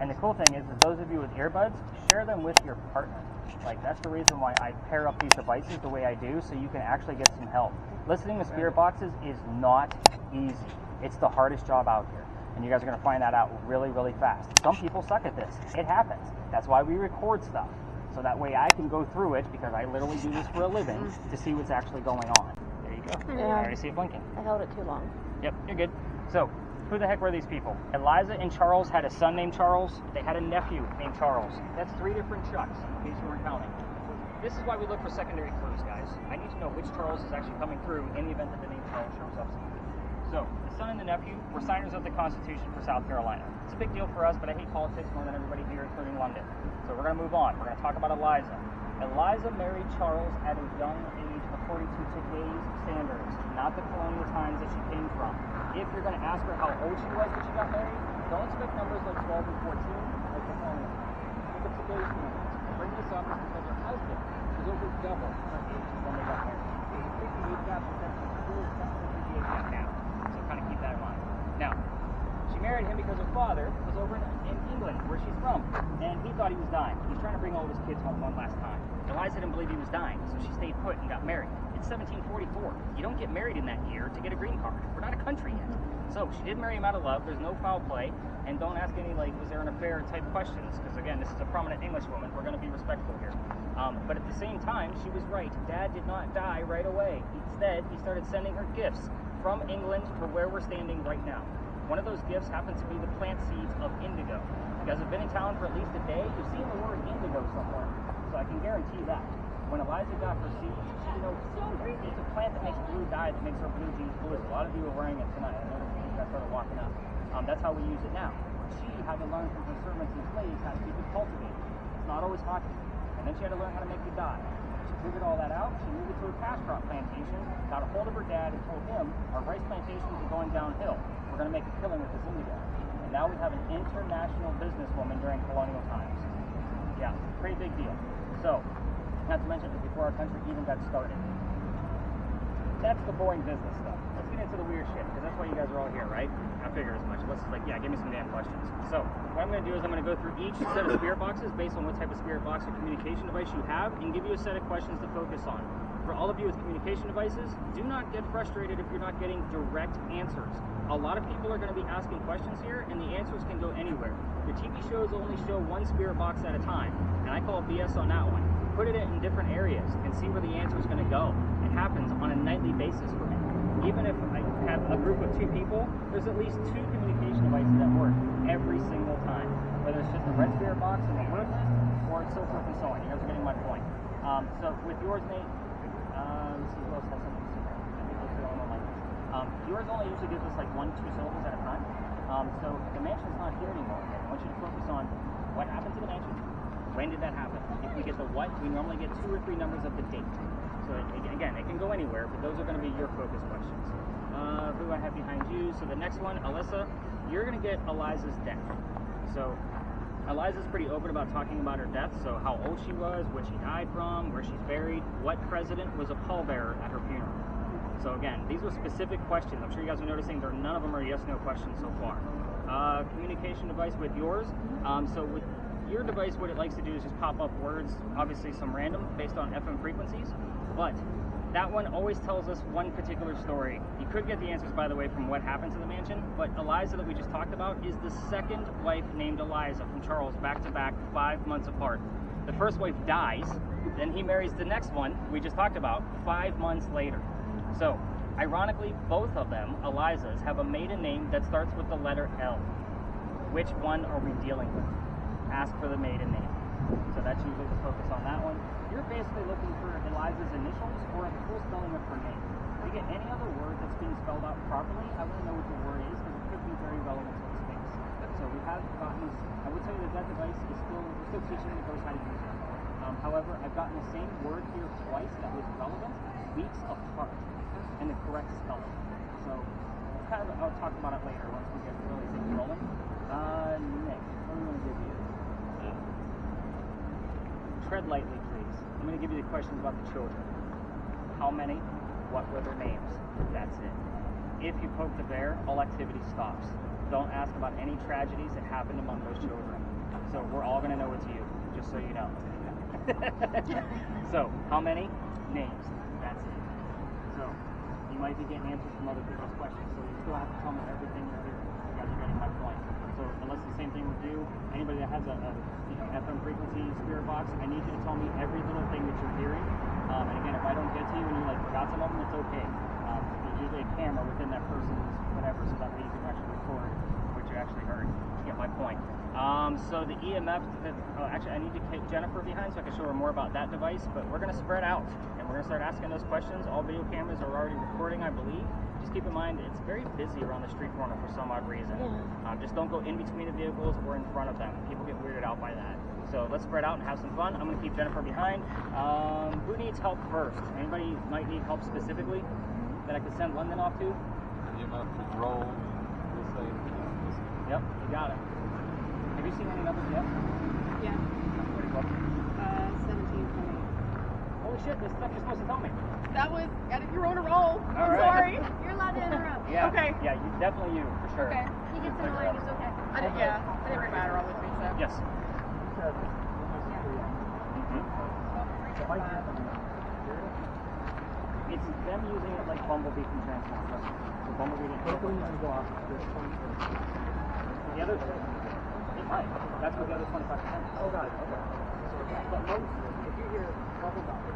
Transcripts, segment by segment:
And the cool thing is those of you with earbuds, share them with your partner. Like, that's the reason why I pair up these devices the way I do, so you can actually get some help. Listening to spirit boxes is not easy. It's the hardest job out here. And you guys are going to find that out really, really fast. Some people suck at this. It happens. That's why we record stuff. So that way I can go through it, because I literally do this for a living, to see what's actually going on. There you go. Yeah. I already see it blinking. I held it too long. Yep, you're good. So, who the heck were these people? Eliza and Charles had a son named Charles. They had a nephew named Charles. That's 3 different Chucks, in case you weren't counting. This is why we look for secondary clues, guys. I need to know which Charles is actually coming through in the event that the name Charles shows up somewhere. So, the son and the nephew were signers of the Constitution for South Carolina. It's a big deal for us, but I hate politics more than everybody here, including London. So we're going to move on. We're going to talk about Eliza. Eliza married Charles at a young age, according to today's standards, not the colonial times that she came from. If you're going to ask her how old she was when she got married, don't expect numbers like 12 and 14, like the colonial times. Look at today's standards. Bring this up is because her husband was over double her age when they got married. There's a 58 gap, but that's still definitely 58 gap now. So kind of keep that in mind. Now, she married him because her father was over in England, where she's from, and he thought he was dying. He's trying to bring all his kids home one last time. Eliza didn't believe he was dying, so she stayed put and got married. It's 1744. You don't get married in that year to get a green card. We're not a country yet. So she did marry him out of love. There's no foul play, and don't ask any, like, was there an affair type questions, because again, this is a prominent English woman. We're going to be respectful here. But at the same time, she was right. Dad did not die right away. Instead, he started sending her gifts from England to where we're standing right now. One of those gifts happens to be the plant seeds of indigo. You guys have been in town for at least a day. You've seen the word indigo somewhere. So I can guarantee that. When Eliza got her seeds, she knows indigo. It's a plant that makes blue dye, that makes our blue jeans blue. A lot of you are wearing it tonight. I noticed when you guys started walking up. That's how we use it now. She had to learn from her servants and slaves how to keep it cultivated. It's not always hockey. And then she had to learn how to make the dye. She figured all that out. She moved it to a cash crop plantation, got a hold of her dad, and told him, our rice plantations are going downhill. We're going to make a killing with this indigo. And now we have an international businesswoman during colonial times. Yeah, pretty big deal. So, not to mention that before our country even got started. That's the boring business stuff. Let's get into the weird shit, because that's why you guys are all here, right? I figure as much. Let's just give me some damn questions. So, what I'm going to do is I'm going to go through each set of spirit boxes based on what type of spirit box or communication device you have, and give you a set of questions to focus on. For all of you with communication devices, do not get frustrated if you're not getting direct answers. A lot of people are going to be asking questions here, and the answers can go anywhere. The TV shows only show one spirit box at a time, and I call BS on that one. Put it in different areas and see where the answer is going to go. It happens on a nightly basis for me. Even if I have a group of 2 people, there's at least 2 communication devices that work every single time. Whether it's just a red spirit box and a word list, or it's so forth and so on. You guys are getting my point. So with yours, Nate, let's see who else has something similar. I think those are the only one like this. Yours only usually gives us like 1-2 syllables at a time. So the mansion's not here anymore. I want you to focus on what happened to the mansion. When did that happen? If we get the what, we normally get 2 or 3 numbers of the date. So again, it can go anywhere, but those are going to be your focus questions. Who I have behind you? So the next one, Alisa, you're going to get Eliza's death. So Eliza's pretty open about talking about her death. So how old she was, what she died from, where she's buried, what president was a pallbearer at her funeral. So again, these are specific questions. I'm sure you guys are noticing none of them are yes/no questions so far. Communication device with yours. So with your device, what it likes to do is just pop up words, obviously some random based on FM frequencies, but that one always tells us one particular story. You could get the answers, by the way, from what happened to the mansion, but Eliza that we just talked about is the second wife named Eliza from Charles, back to back, 5 months apart. The first wife dies, then he marries the next one we just talked about 5 months later. So, ironically, both of them, Elizas, have a maiden name that starts with the letter L. Which one are we dealing with? Ask for the maiden name. So that's usually the focus on that one. You're basically looking for Eliza's initials or the full spelling of her name. If you get any other word that's being spelled out properly, I want to know what the word is, because it could be very relevant to the space. So we have gotten, I would tell you that device is we're still teaching the ghost how to use it. However, I've gotten the same word here twice that was relevant, weeks apart, and the correct spelling. So I'll talk about it later once we get really things rolling. Nick, what do we want to give you? Tread lightly, please. I'm going to give you the questions about the children. How many? What were their names? That's it. If you poke the bear, all activity stops. don't ask about any tragedies that happened among those children. So we're all going to know it's you, just so you know. So, how many? Names. That's it. So, you might be getting answers from other people's questions, so you still have to tell me everything you're hearing. You guys are getting my point. So, unless the same thing with you, anybody that has a FM frequency spirit box, I need you to tell me every little thing that you're hearing. And again, if I don't get to you and you forgot some of them, it's okay. There's usually a camera within that person's whatever, so that way you can actually record what you actually heard. You get my point. So the EMF, actually I need to get Jennifer behind so I can show her more about that device, but we're going to spread out and we're going to start asking those questions. All video cameras are already recording, I believe. Just keep in mind, it's very busy around the street corner for some odd reason. Just don't go in between the vehicles or in front of them. People get weirded out by that. So let's spread out and have some fun. I'm going to keep Jennifer behind. Who needs help first? Anybody might need help specifically that I could send London off to? EMF control, this thing. Yep, you got it. Have you seen any numbers yet? Yeah. What do you got? 17.8. Holy shit, this stuff you're supposed to tell me. That was, you're on a roll. All I'm right. sorry. You're allowed to interrupt. Yeah. Okay. Yeah, definitely you, for sure. Okay. He gets annoyed, it's okay. I didn't bring my Adderall with me, so. Yes. It's them using it like Bumblebee can transform. So Bumblebee didn't go off. The other, it might. That's what the other 25%. Oh, got it. Okay. But most, if you hear Bumblebee,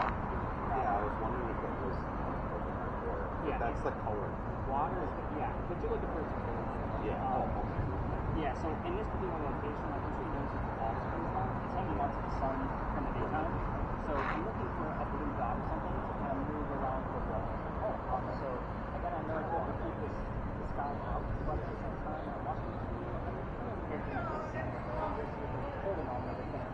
Yeah, I was wondering if it was or Yeah, that's the color. Water is, yeah, but you're looking for some. Yeah. Yeah, so in this particular location, like once you notice the wall is coming from, it's hanging out to the sun from the daytime. So I'm looking for a blue dot or something to kind of move around the wall. So again, I know I have to keep the sky out, but at the same time, I'm watching the video and I'm kind of looking at the holding on to everything.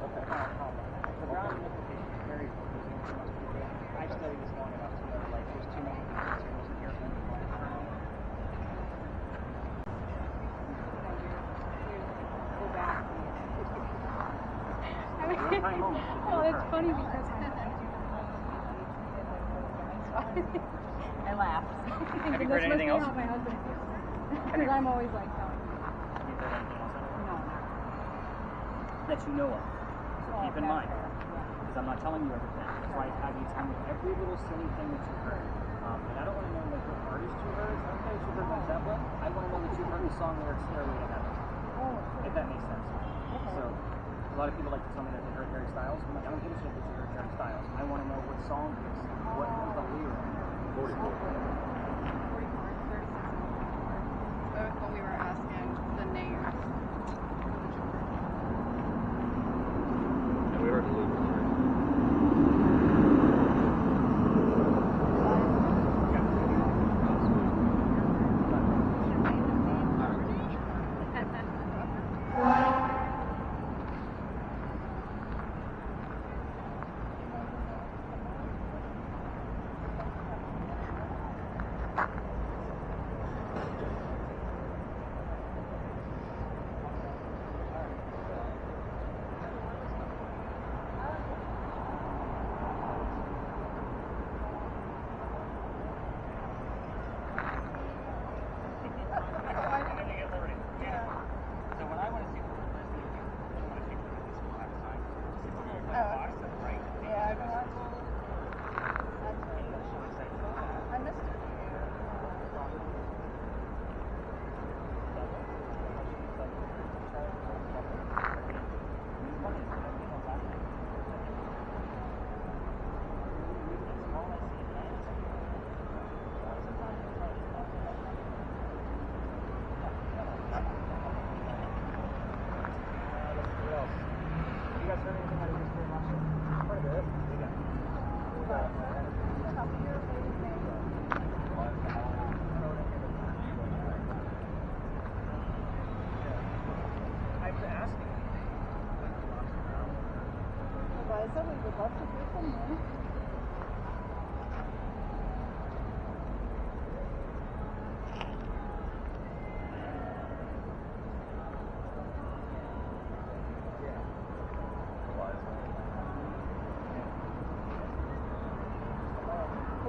Okay. The ground implication is very confusing for most people. I've studied this long enough to know like there's too many signals in here for me to find out. Well, it's funny because I laugh. Have you heard anything else? My husband because I'm always like telling you. Have you heard anything else? No, not That you know of. So keep in mind, because I'm not telling you everything. That's why I have you tell me every little silly thing that you heard. And I don't want to know like what artist you heard. I don't know if you heard Led Zeppelin. I want to know that you heard the song lyrics Stairway to Heaven. If that makes sense. So a lot of people like to tell me that they heard Harry Styles. I'm like, I don't give a shit that you heard Harry Styles. I want to know what song it is. What was the lyric? 44. 36. When we were asking the names. Yeah, we heard the lyrics. Alisa, we would love to hear from you.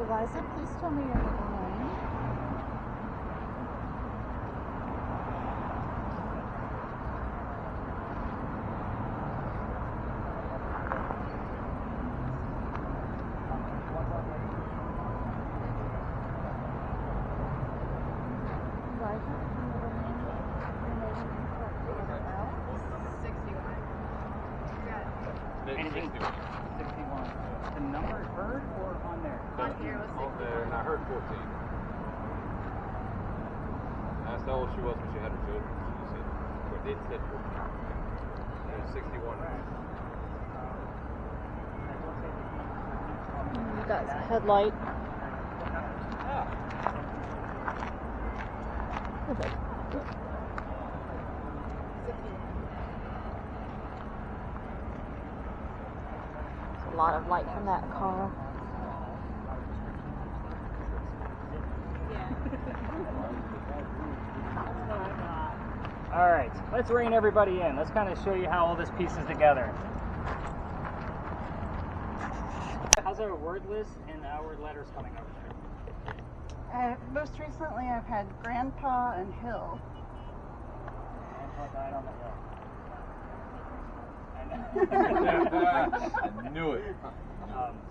Alisa, please tell me your middle name. Anything? 61. The number heard or on there? On here was On there, and I heard 14. I asked how old she was when she had her children. She said, or they said 14. It was 61. That's a headlight. There's a lot of light from that car. All right, let's rein everybody in. Let's kind of show you how all this pieces together. How's our word list and our letters coming up? Most recently, I've had Grandpa and Hill. Grandpa died on the hill. I knew it.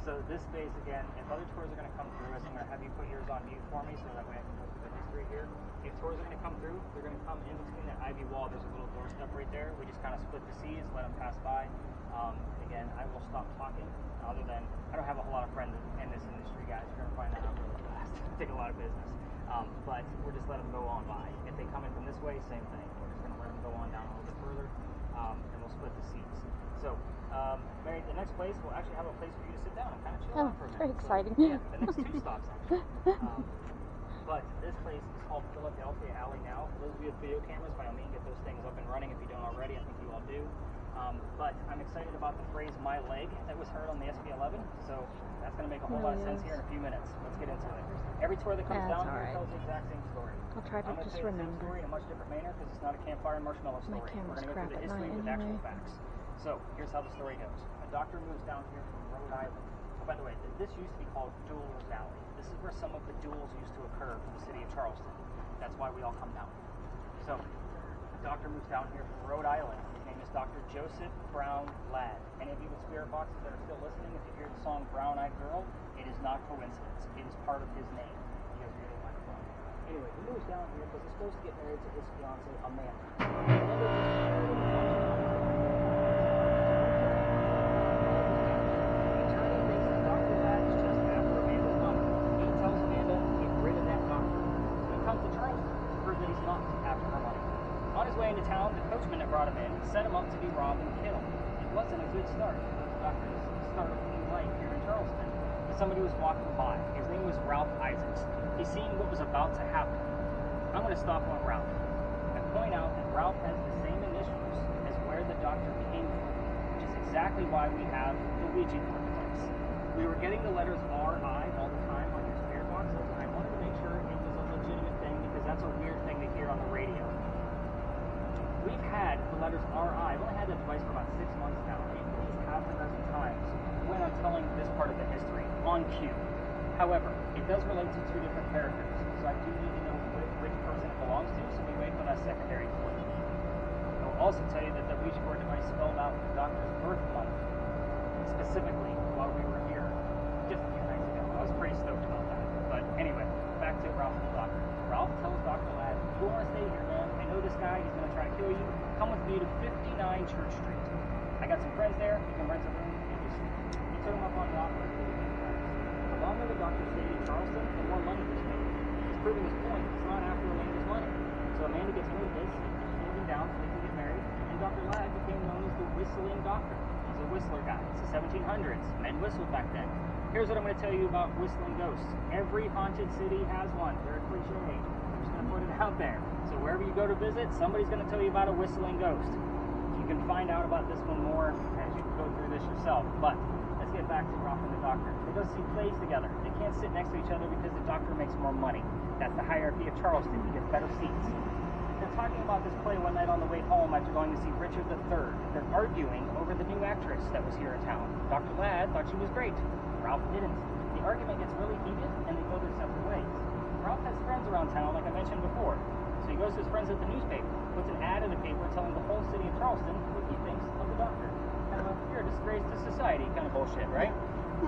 So this space again, if other tours are going to come through us, I'm going to have you put yours on mute for me so that way I can go through the history here. If tours are going to come through, they're going to come in between that ivy wall. There's a little doorstep right there. We just kind of split the seas, let them pass by. Again, I will stop talking. Other than, I don't have a whole lot of friends in this industry, guys. You're going to find that out really fast. Take a lot of business. But we're just letting them go on by. If they come in from this way, same thing. We're just going to let them go on down a little bit further, and we'll split the seats. So, Mary, the next place, we'll actually have a place for you to sit down and kind of chill out for a minute. Very exciting. So, yeah, the next 2 stops, actually. But this place is called Philadelphia Alley now. For those of you with video cameras, by all means, get those things up and running if you don't already. I think you all do. But I'm excited about the phrase "my leg" that was heard on the SB11. So that's going to make a whole lot of sense here in a few minutes. Let's get into it. Every tour that comes down here tells the exact same story. I'll try to I'm going to just tell you the same remember. story in a much different manner because it's not a campfire and marshmallow story. We're camera's going to go crap through the at history night with actual anyway. facts. So here's how the story goes. A doctor moves down here from Rhode Island. Oh, by the way, this used to be called Duels Valley. This is where some of the duels used to occur from the city of Charleston. That's why we all come down here. So, the doctor moves down here from Rhode Island. His name is Dr. Joseph Brown Ladd. Any of you with spirit boxes that are still listening, if you hear the song Brown Eyed Girl, it is not coincidence. It is part of his name. You guys really like it. Anyway, he moves down here because he's supposed to get married to his fiancee, Amanda. On his way into town, the coachman that brought him in set him up to be robbed and killed. It wasn't a good start. The doctor's start of new life here in Charleston. But somebody was walking by. His name was Ralph Isaacs. He seen what was about to happen. I'm going to stop on Ralph and point out that Ralph has the same initials as where the doctor came from, which is exactly why we have the Ouija board place. We were getting the letters R.I. all the time on your spirit boxes, and I wanted to make sure it was a legitimate thing because that's a weird thing to hear on the radio. We've had the letters R.I. I've only had that device for about 6 months now. It plays half a dozen times when I'm telling this part of the history on cue. However, it does relate to 2 different characters, so I do need to know which person it belongs to, so we wait for that secondary clue. I will also tell you that the Ouija board device spelled out the doctor's birth month, specifically while we were here just a few nights ago. I was pretty stoked about that. But anyway, back to Ralph and the doctor. Ralph tells Dr. Ladd, "You don't want to stay here, man. I know this guy. He's going to try to kill you. Come with me to 59 Church Street. I got some friends there. You can rent a room and just sleep." He took him up on the offer. The longer the doctor stayed in Charleston, the more money was made. He's proving his point. It's not after Amanda's money. So Amanda gets into this, and she moving down so they can get married. And Dr. Ladd became known as the Whistling Doctor. He's a whistler guy. It's the 1700s. Men whistled back then. Here's what I'm going to tell you about whistling ghosts. Every haunted city has one. They're a cliche. I'm just going to put it out there. So wherever you go to visit, somebody's going to tell you about a whistling ghost. You can find out about this one more as you go through this yourself. But let's get back to Ralph and the doctor. They go see plays together. They can't sit next to each other because the doctor makes more money. That's the hierarchy of Charleston. He gets better seats. They're talking about this play one night on the way home after going to see Richard III. They're arguing over the new actress that was here in town. Dr. Ladd thought she was great. Ralph didn't. The argument gets really heated, and they go their separate ways. Ralph has friends around town, like I mentioned before. So he goes to his friends at the newspaper, puts an ad in the paper telling the whole city of Charleston what he thinks of the doctor. Kind of a, you're a disgrace to society kind of bullshit, right?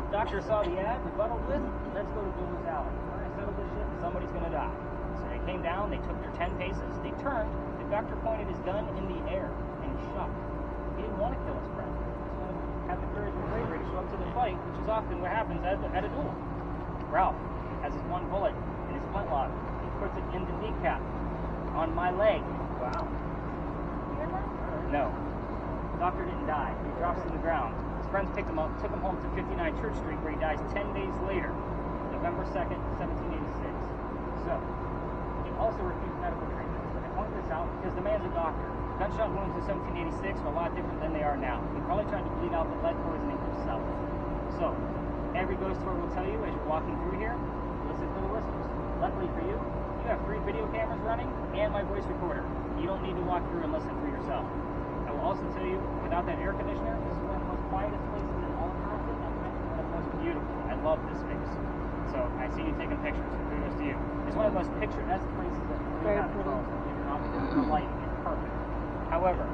Doctor saw the ad, rebutted with, let's go to Duels Alley. We're going to settle this shit, and somebody's going to die. So they came down, they took their 10 paces, they turned, the doctor pointed his gun in the air, and he shot. He didn't want to kill his friend. Have the courage and bravery to show up to the fight, which is often what happens at a duel. Ralph has his one bullet in his flintlock. He puts it in the kneecap on my leg. Wow. No. The doctor didn't die. He drops to the ground. His friends picked him up, took him home to 59 Church Street, where he dies 10 days later, November 2nd, 1786. So, he also refused medical treatment. I point this out because the man's a doctor. Gunshot wounds in 1786 were a lot different than they are now. He probably tried to bleed out the lead poisoning himself. So, every ghost tour will tell you as you're walking through here, listen for the whistles. Luckily for you, you have 3 video cameras running and my voice recorder. You don't need to walk through and listen for yourself. I will also tell you, without that air conditioner, this is one of the most quietest places in all of Charleston, and one of the most beautiful. I love this space. So, I see you taking pictures. Kudos to you. It's one of the most picturesque places that we have in Charleston. The lighting is perfect. However,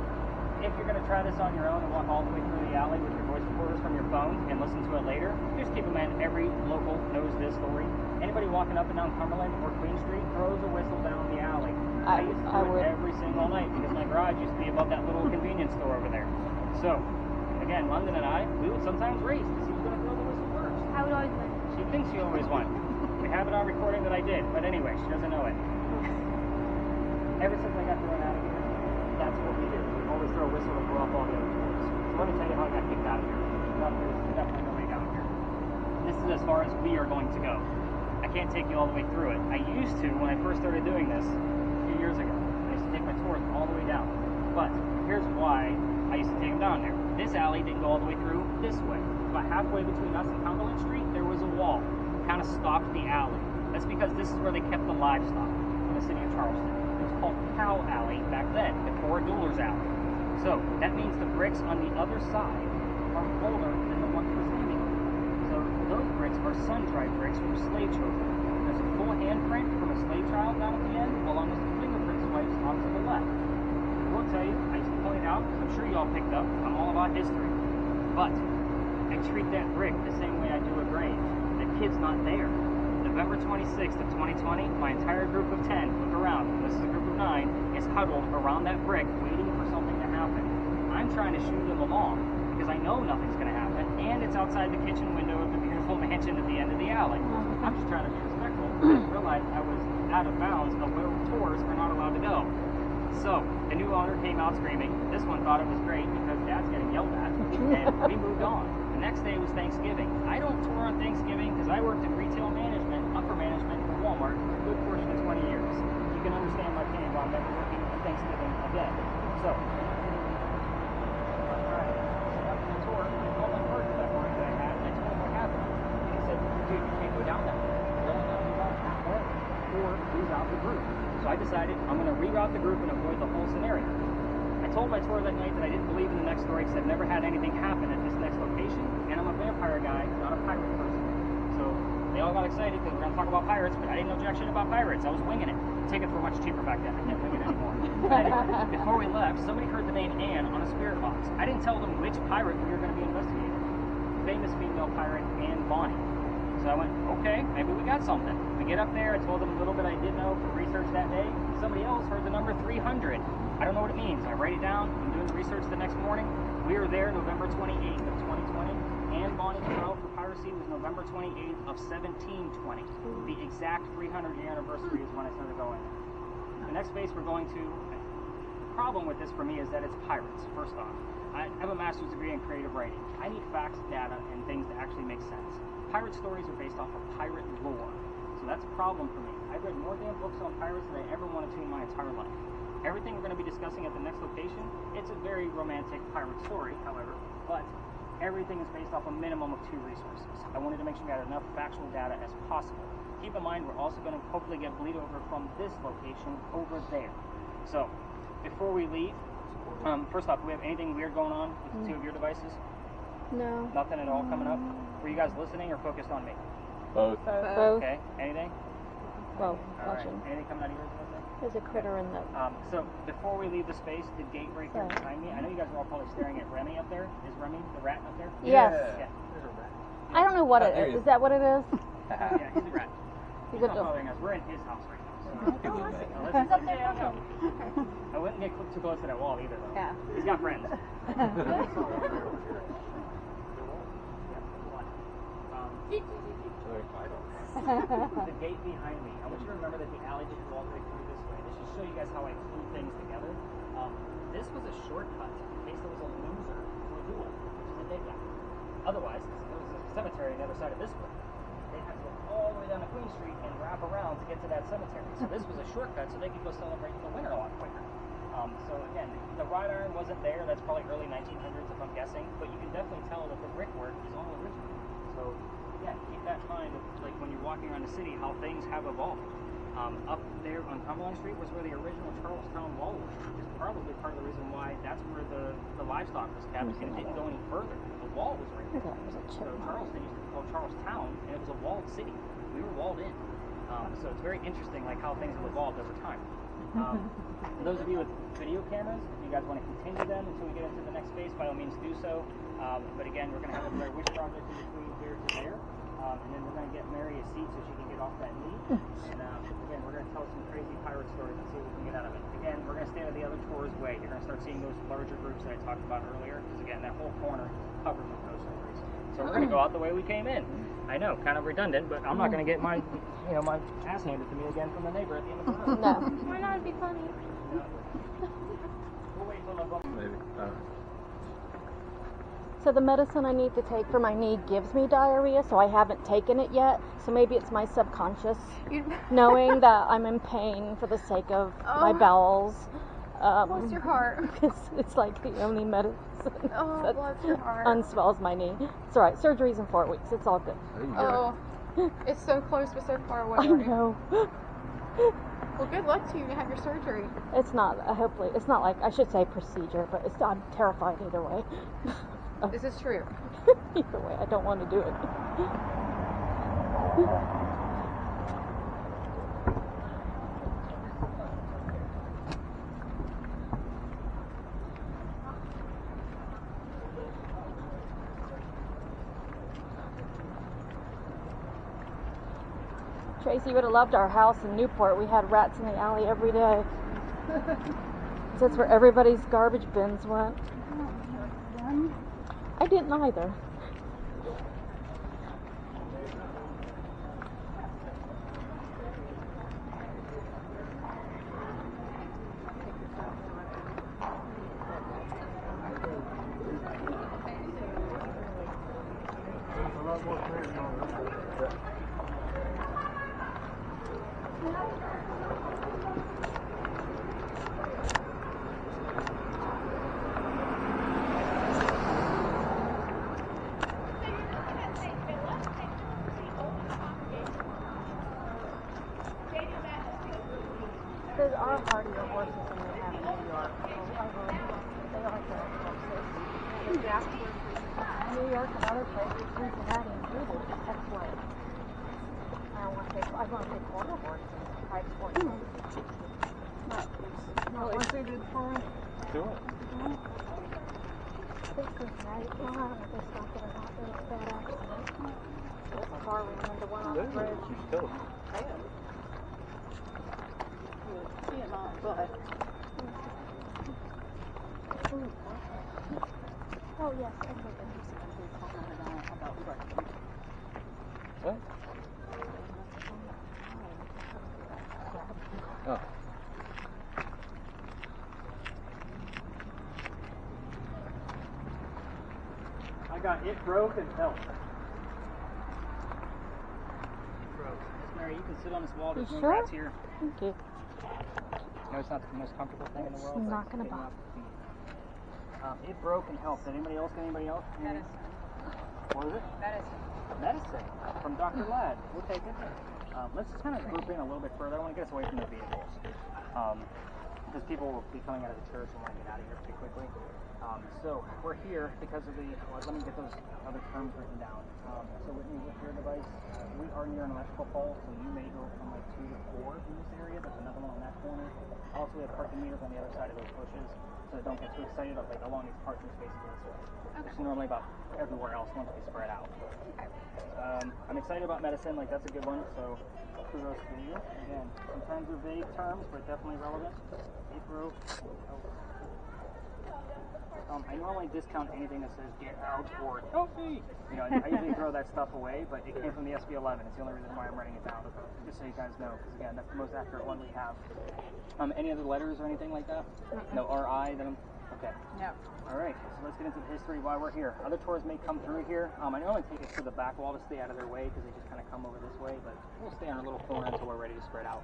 if you're going to try this on your own and walk all the way through the alley with your voice recorders from your phone and listen to it later, just keep in mind every local knows this story. Anybody walking up and down Cumberland or Queen Street throws a whistle down the alley. I used to do it every single night because my garage used to be above that little convenience store over there. So, again, London and I, we would sometimes race to see who's going to throw the whistle first. I would always win. She thinks she always won. We have it on recording that I did, but anyway, she doesn't know it. Ever since I got thrown out of here, that's what we do. We always throw a whistle to blow off all the other tours. So let me tell you how I got kicked out of here. There's definitely no way down here. This is as far as we are going to go. I can't take you all the way through it. I used to when I first started doing this a few years ago. I used to take my tours all the way down. But here's why I used to take them down there. This alley didn't go all the way through this way. About halfway between us and Cumberland Street, there was a wall. Kind of stopped the alley. That's because this is where they kept the livestock in the city of Charleston. It was called Cow Alley back then, before Dueler's Alley. So that means the bricks on the other side are older than the ones we're standing on. So those bricks are sun-dried bricks from slave children. There's a full handprint from a slave child down at the end, along with some fingerprint swipes off to the left. I will tell you, I used to point out, because I'm sure you all picked up, I'm all about history. But I treat that brick the same way I do a grave. The kid's not there. November 26th of 2020, my entire group of 10, look around, this is a group of 9, is huddled around that brick waiting for something to happen. I'm trying to shoo them along because I know nothing's going to happen, and it's outside the kitchen window of the beautiful mansion at the end of the alley. I'm just trying to be respectful and realized I was out of bounds of where tours are not allowed to go. So, the new owner came out screaming. This one thought it was great because Dad's getting yelled at, and we moved on. The next day was Thanksgiving. I don't tour on Thanksgiving because I worked in retail management, upper management for Walmart for a good portion of 20 years. You can understand my pain while I'm never working on Thanksgiving again. So, after the tour, I called my partner that morning that I had, and I told him what happened. And he said, dude, you can't go down that way. You're only going to be about halfway, or lose out the group. So I decided I'm going to reroute the group and avoid the whole scenario. I told my tour that night that I didn't believe in the next story because I've never had anything happen at this next location, and I'm a vampire guy, not a pirate person. So they all got excited because we're going to talk about pirates, but I didn't know jack shit about pirates. I was winging it. Tickets were much cheaper back then. I can't wing it anymore. But anyway, before we left, somebody heard the name Anne on a spirit box. I didn't tell them which pirate we were going to be investigating. Famous female pirate Anne Bonny. So I went, okay, maybe we got something. We get up there, I told them a little bit I did know for research that day. Somebody else heard the number 300. I don't know what it means. I write it down. I'm doing the research the next morning. We were there November 28th of 2020. Anne Bonny's trial for piracy was November 28th of 1720. The exact 300-year anniversary is when I started going. The next space we're going to, the problem with this for me is that it's pirates, first off. I have a master's degree in creative writing. I need facts, data, and things that actually make sense. Pirate stories are based off of pirate lore. So that's a problem for me. I've read more damn books on pirates than I ever wanted to in my entire life. Everything we're going to be discussing at the next location, it's a very romantic pirate story, however, but everything is based off a minimum of 2 resources. I wanted to make sure we had enough factual data as possible. Keep in mind, we're also going to hopefully get bleed over from this location over there. So, before we leave, first off, do we have anything weird going on with the 2 of your devices? No. Nothing at all coming up? Were you guys listening or focused on me? Both. Both. Okay, anything? Well, All right. watching. Anything coming out of yours? There's a critter in the. So before we leave the space, the gate right here Sorry. behind me, I know you guys are all probably staring at Remy up there. Is Remy the rat up there? Yes. Yeah. There's a rat. I don't know what Oh, it there is. he Is that what it is? Yeah, he's a rat. He's He's a not bothering us. We're in his house right now. So He's up there. yeah, no. I wouldn't get too close to that wall either, though. Yeah. He's got friends. The gate behind me. I want you to remember that the alley didn't go all the way through this way. This should show you guys how I glue things together. This was a shortcut in case there was a loser to a duel, which is a dead guy. Otherwise, there was a cemetery on the other side of this way. They had to go all the way down to Queen Street and wrap around to get to that cemetery. So this was a shortcut so they could go celebrate the winter a lot quicker. So again, the wrought iron wasn't there. That's probably early 1900s if I'm guessing. But you can definitely tell that the brickwork is all original. So again, keep that in mind, like when you're walking around the city, how things have evolved. Up there on Cumberland Street was where the original Charlestown Wall was, which is probably part of the reason why that's where the livestock was kept, and it didn't go any further. The wall was right there. So Charleston used to be called Charlestown, and it was a walled city. We were walled in. So it's very interesting, like how things have evolved over time. For those of you with video cameras, if you guys want to continue them until we get into the next phase, by all means do so. But again, we're going to have a Blair Witch Project in between here to there. And then we're going to get Mary a seat so she can get off that knee. And again, we're going to tell some crazy pirate stories and see what we can get out of it. Again, we're going to stay out of the other tours way. You're going to start seeing those larger groups that I talked about earlier. Because again, that whole corner is covered with ghost stories. So we're going to go out the way we came in. I know, kind of redundant, but I'm not going to get my, my ass handed to me again from the neighbor at the end of the road. No. Why not? It'd be funny. We'll wait till November. Maybe. I don't know. So the medicine I need to take for my knee gives me diarrhea, so I haven't taken it yet. So maybe it's my subconscious knowing that I'm in pain for the sake of my bowels. Bless your heart. It's like the only medicine that Bless your heart. unswells my knee. It's alright, surgery's in 4 weeks. It's all good. There you go. It's so close but so far away. I know. Well, good luck to you to have your surgery. It's not, hopefully, it's not like, I should say procedure, but I'm terrified either way. This is true. Either way, I don't want to do it. Tracy would have loved our house in Newport. We had rats in the alley every day. That's where everybody's garbage bins went. I didn't either. There are hardier horses than they have in New York. They are very horses. New York and other places, Cincinnati included, that's what I want to take quarter horses, 5 horses. Not what they did for us. Do it. I think Cincinnati, well, I don't know if they stopped it or not, there was a bad accident. A car ran into one on the bridge. Still. See it not, but Oh, yes, I think What? Oh. I got it broke and help. Broke. Miss Mary, you can sit on this wall. There's You no sure? rats here. Thank you. No, it's not the most comfortable thing in the world. It's but not gonna good bother. enough. It broke and helped. Did anybody else get anybody else? What was it? Medicine from Dr. Ladd. We'll take it. Let's just kind of group in a little bit further. I want to get us away from the vehicles. Because people will be coming out of the church and want to get out of here pretty quickly. So we're here because of the, let me get those other terms written down. So with your device, we are near an electrical pole, so you may go from like 2 to 4 in this area. There's another one on that corner. Also, we have parking meters on the other side of those bushes, so don't get too excited about like along these parking spaces this way. Which is normally about everywhere else once they spread out. I'm excited about medicine, like that's a good one, so kudos to you. Again, sometimes they're vague terms, but definitely relevant. April. I normally discount anything that says get out or help me. You know, I usually throw that stuff away, but it came from the SB11. It's the only reason why I'm writing it down, just so you guys know, because again, that's the most accurate one we have. Any other letters or anything like that? No RI? Okay. no. All right, so let's get into the history why we're here. Other tours may come through here. I normally take it to the back wall to stay out of their way because they just kind of come over this way, but we'll stay on our little corner until we're ready to spread out.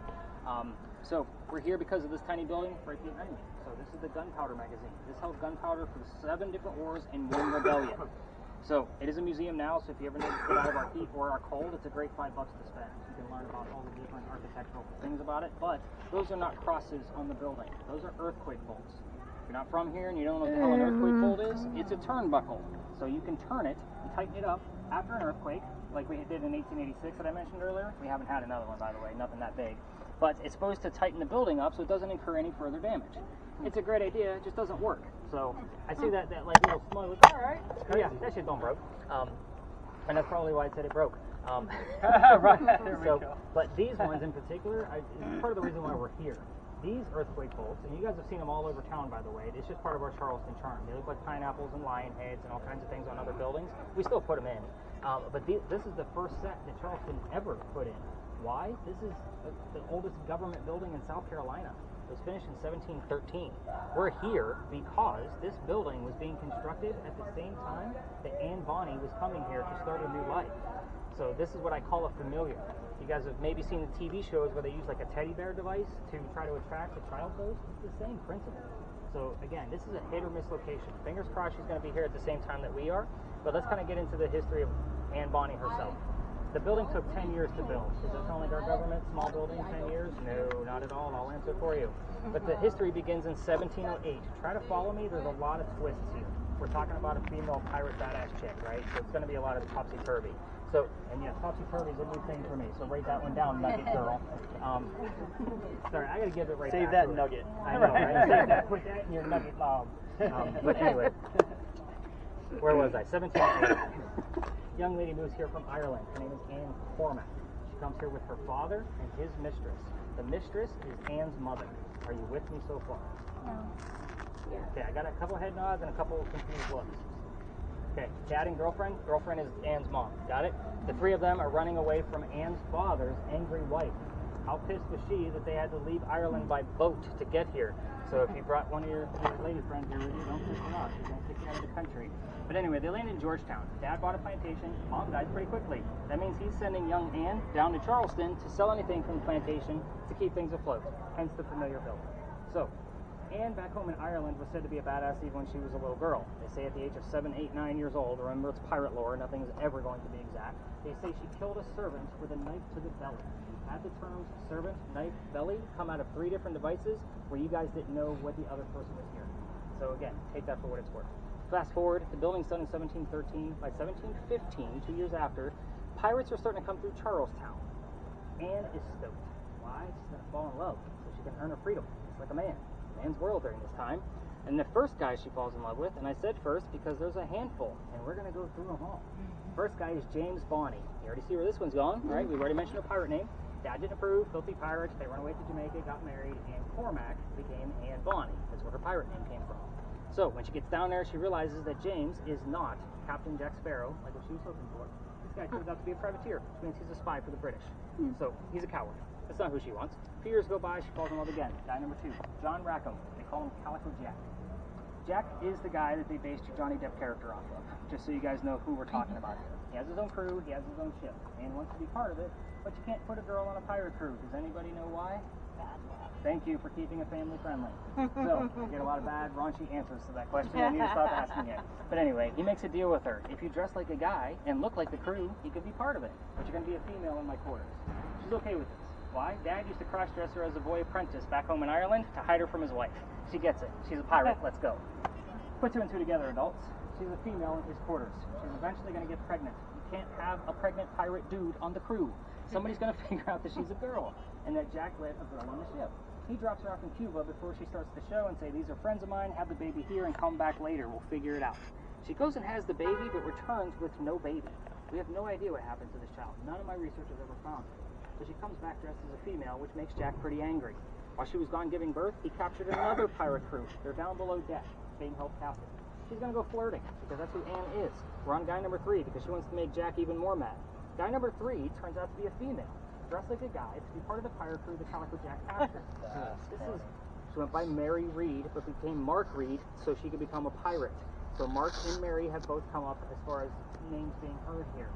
So we're here because of this tiny building right behind me. So this is the Gunpowder magazine. This held gunpowder for 7 different wars and 1 rebellion. So it is a museum now, so if you ever need to get out of our heat or our cold, it's a great $5 to spend. You can learn about all the different architectural things about it, but those are not crosses on the building. Those are earthquake bolts. If you're not from here and you don't know what the hell an earthquake bolt is, it's a turnbuckle. So you can turn it and tighten it up after an earthquake, like we did in 1886 that I mentioned earlier. We haven't had another one, by the way, nothing that big. but it's supposed to tighten the building up so it doesn't incur any further damage. It's a great idea, it just doesn't work. So I see that like little smile, like, all right, yeah, that shit don't broke. And that's probably why I said it broke. Right, there we go. But these ones in particular is part of the reason why we're here. These earthquake bolts, and you guys have seen them all over town, by the way. It's just part of our Charleston charm. They look like pineapples and lion heads and all kinds of things on other buildings. We still put them in. But this is the first set that Charleston ever put in. Why? This is the oldest government building in South Carolina. It was finished in 1713. We're here because this building was being constructed at the same time that Anne Bonny was coming here to start a new life. So this is what I call a familiar. You guys have maybe seen the TV shows where they use like a teddy bear device to try to attract a child ghost. It's the same principle. So again, this is a hit or miss location. Fingers crossed she's going to be here at the same time that we are. But let's kind of get into the history of Anne Bonny herself. The building took 10 years to build. Does that sound like our government? Small building, 10 years? No, not at all. I'll answer for you. But the history begins in 1708. Try to follow me. There's a lot of twists here. We're talking about a female pirate badass chick, right? So it's going to be a lot of topsy-turvy. So, and yes, topsy-turvy is a new thing for me. So write that one down, Nugget Girl. Sorry, I got to give it right Save back that to nugget. I know, right? Save that. Put that in your nugget log. But anyway, where was I? 1708. Young lady moves here from Ireland. Her name is Anne Cormac. She comes here with her father and his mistress. The mistress is Anne's mother. Are you with me so far? No. Okay, I got a couple head nods and a couple confused looks. Okay, dad and girlfriend. Girlfriend is Anne's mom. Got it? The three of them are running away from Anne's father's angry wife. How pissed was she that they had to leave Ireland by boat to get here? So if you brought one of your lady friends here with you, don't piss her off. She's going to kick you out of the country. But anyway, they landed in Georgetown. Dad bought a plantation. Mom died pretty quickly. That means he's sending young Anne down to Charleston to sell anything from the plantation to keep things afloat. Hence the familiar building. So, Anne back home in Ireland was said to be a badass even when she was a little girl. They say at the age of 7, 8, 9 years old, remember it's pirate lore, nothing is ever going to be exact, they say she killed a servant with a knife to the belly. Had the terms servant, knife, belly come out of 3 different devices where you guys didn't know what the other person was hearing. So again, take that for what it's worth. Fast forward, the building's done in 1713. By 1715, 2 years after, pirates are starting to come through Charlestown. Anne is stoked. Why? She's going to fall in love so she can earn her freedom. It's like a man. Man's world during this time. And the first guy she falls in love with, and I said first because there's a handful, and we're going to go through them all. First guy is James Bonny. You already see where this one's going, right? We've already mentioned a pirate name. Dad didn't approve, filthy pirates. They run away to Jamaica, got married, and Cormac became Anne Bonny. That's where her pirate name came from. So when she gets down there, she realizes that James is not Captain Jack Sparrow, like what she was hoping for. This guy turns out to be a privateer, which means he's a spy for the British. So he's a coward. That's not who she wants. A few years go by, she falls in love again. Guy number 2, John Rackham. They call him Calico Jack. Jack is the guy that they based your Johnny Depp character off of, just so you guys know who we're talking about here. He has his own crew, he has his own ship, and wants to be part of it, but you can't put a girl on a pirate crew. Does anybody know why? Bad luck. Thank you for keeping it family friendly. So, I get a lot of bad, raunchy answers to that question. I need to stop asking it. But anyway, he makes a deal with her. If you dress like a guy and look like the crew, you could be part of it, but you're going to be a female in my quarters. She's okay with this. Why? Dad used to cross-dress her as a boy apprentice back home in Ireland to hide her from his wife. She gets it. She's a pirate. Let's go. Put 2 and 2 together, adults. She's a female in his quarters. She's eventually going to get pregnant. You can't have a pregnant pirate dude on the crew. Somebody's going to figure out that she's a girl and that Jack let a girl on the ship. He drops her off in Cuba before she starts the show and say, these are friends of mine, have the baby here and come back later. We'll figure it out. She goes and has the baby but returns with no baby. We have no idea what happened to this child. None of my research has ever found it. So she comes back dressed as a female, which makes Jack pretty angry. While she was gone giving birth, he captured another pirate crew. They're down below deck, being held captive. She's going to go flirting, because that's who Anne is. We're on guy number 3, because she wants to make Jack even more mad. Guy number 3 turns out to be a female, dressed like a guy, to be part of the pirate crew that Calico Jack captured. She went by Mary Reed, but became Mark Reed, so she could become a pirate. So Mark and Mary have both come up as far as names being heard here.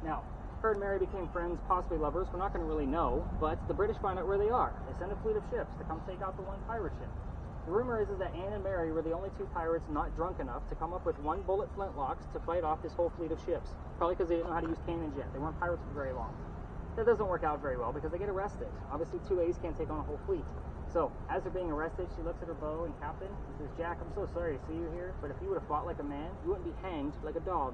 Now, her and Mary became friends, possibly lovers. We're not going to really know, but the British find out where they are. They send a fleet of ships to come take out the one pirate ship. The rumor is that Anne and Mary were the only 2 pirates not drunk enough to come up with 1 bullet flintlocks to fight off this whole fleet of ships. Probably because they didn't know how to use cannons yet. They weren't pirates for very long. That doesn't work out very well because they get arrested. Obviously 2 A's can't take on a whole fleet. So, as they're being arrested, she looks at her bow and captain and says, Jack, I'm so sorry to see you here, but if you would have fought like a man, you wouldn't be hanged like a dog.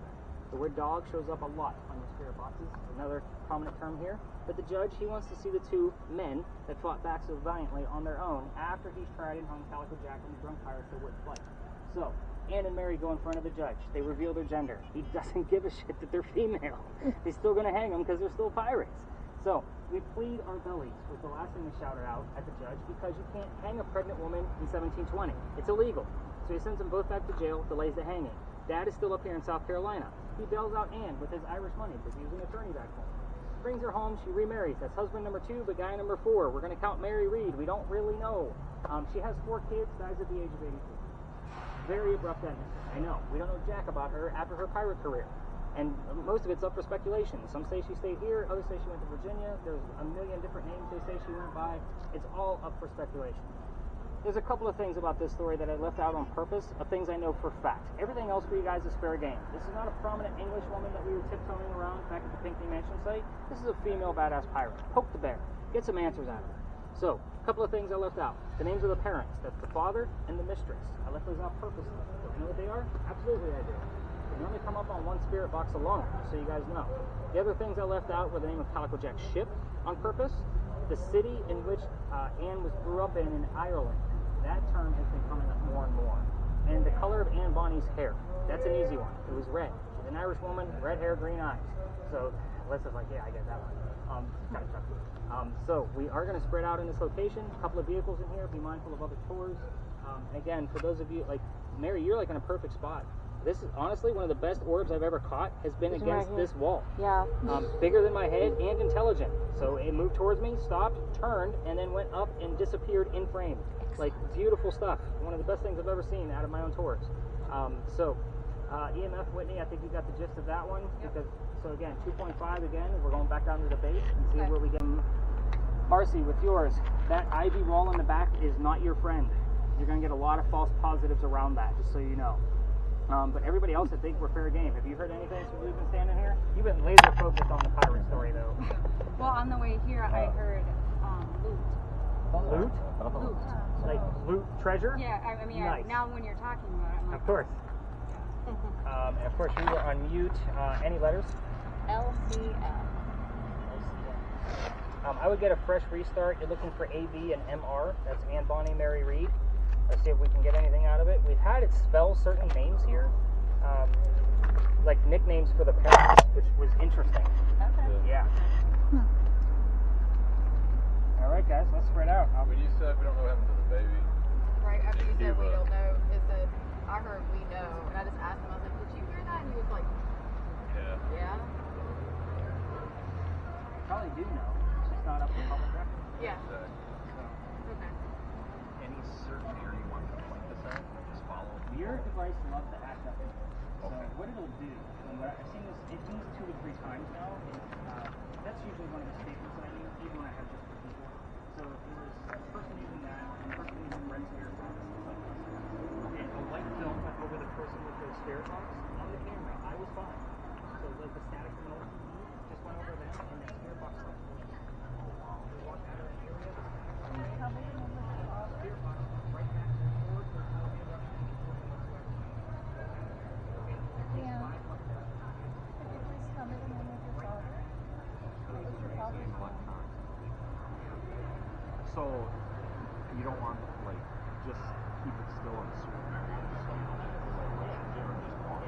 The word dog shows up a lot on your spirit boxes. Another prominent term here. But the judge, he wants to see the two men that fought back so valiantly on their own after he's tried and hung Calico Jack and the drunk pirate for wood fight. So, Anne and Mary go in front of the judge. They reveal their gender. He doesn't give a shit that they're female. He's still going to hang them because they're still pirates. So, we plead our bellies was the last thing we shouted out at the judge because you can't hang a pregnant woman in 1720. It's illegal. So he sends them both back to jail, delays the hanging. Dad is still up here in South Carolina. He bails out Anne with his Irish money because he was an attorney back home. Brings her home, she remarries. That's husband number 2, but guy number 4. We're going to count Mary Reed. We don't really know. She has 4 kids, dies at the age of 82. Very abrupt ending. I know. We don't know jack about her after her pirate career. And most of it's up for speculation. Some say she stayed here, others say she went to Virginia. There's a million different names they say she went by. It's all up for speculation. There's a couple of things about this story that I left out on purpose, of things I know for fact. Everything else for you guys is fair game. This is not a prominent English woman that we were tiptoeing around back at the Pinckney Mansion site. This is a female badass pirate. Poke the bear. Get some answers out of her. So, a couple of things I left out. The names of the parents. That's the father and the mistress. I left those out purposely. Do you know what they are? Absolutely I do. They only come up on one spirit box alone, so you guys know. The other things I left out were the name of Calico Jack's ship on purpose, the city in which Anne grew up in Ireland. That term has been coming up more and more. And the color of Anne Bonny's hair. That's an easy one. It was red. She's an Irish woman, red hair, green eyes. So Alyssa's like, yeah, I get that one. Kind of chuckle. So we are going to spread out in this location. A couple of vehicles in here. Be mindful of other tours. Again, for those of you, like, Mary, you're like in a perfect spot. This is honestly one of the best orbs I've ever caught has been against this wall. Yeah. Bigger than my head and intelligent. So it moved towards me, stopped, turned, and then went up and disappeared in frame. Like, beautiful stuff. One of the best things I've ever seen out of my own tours. EMF Whitney, I think you got the gist of that one. Yep. Because, so again, 2.5 again. We're going back down to the base and see where we get them. Marci, with yours, that ivy wall in the back is not your friend. You're going to get a lot of false positives around that, just so you know. But everybody else, I think we're fair game. Have you heard anything since we've been standing here? You've been laser focused on the pirate story, though. Well, on the way here, I heard loot. Loot? Loot. Like loot treasure? Yeah, I mean, Nice. now when you're talking about it, I'm like, Of course. And of course, you were on mute. Any letters? LCL. I would get a fresh restart. You're looking for AV and MR. That's Anne Bonny, Mary Reed. Let's see if we can get anything out of it. We've had it spell certain names here, like nicknames for the parents, which was interesting. Okay. Yeah. All right, guys, let's spread out. When you said we don't know what happened to the baby, Right after you said we Cuba. don't know, it said, I heard we know. And I just asked him, I was like, did you hear that? And he was like, yeah. yeah. Probably do know. It's just not up to public record. Yeah. Exactly. Okay. Any certain area you want to point this at? Just follow. Your device loves to act up. So Okay. what it'll do, and what I've seen this, it means 2 to 3 times now. That's usually one of the statements that I use, even when I have just the people. So if there was a person using that, and the person using red spirit box, and a white film went over the person with the spirit box on the camera, I was fine. So like the static from an old TV just went over them, and that spirit box stopped working. We walked out of that area, and the spirit box went right back to the board. There's no interruption whatsoever. Yeah. Could you please tell me the name of your father? What was your father's name? So you don't want like just keep it still in a certain area. So you don't have to like rush it or just walk.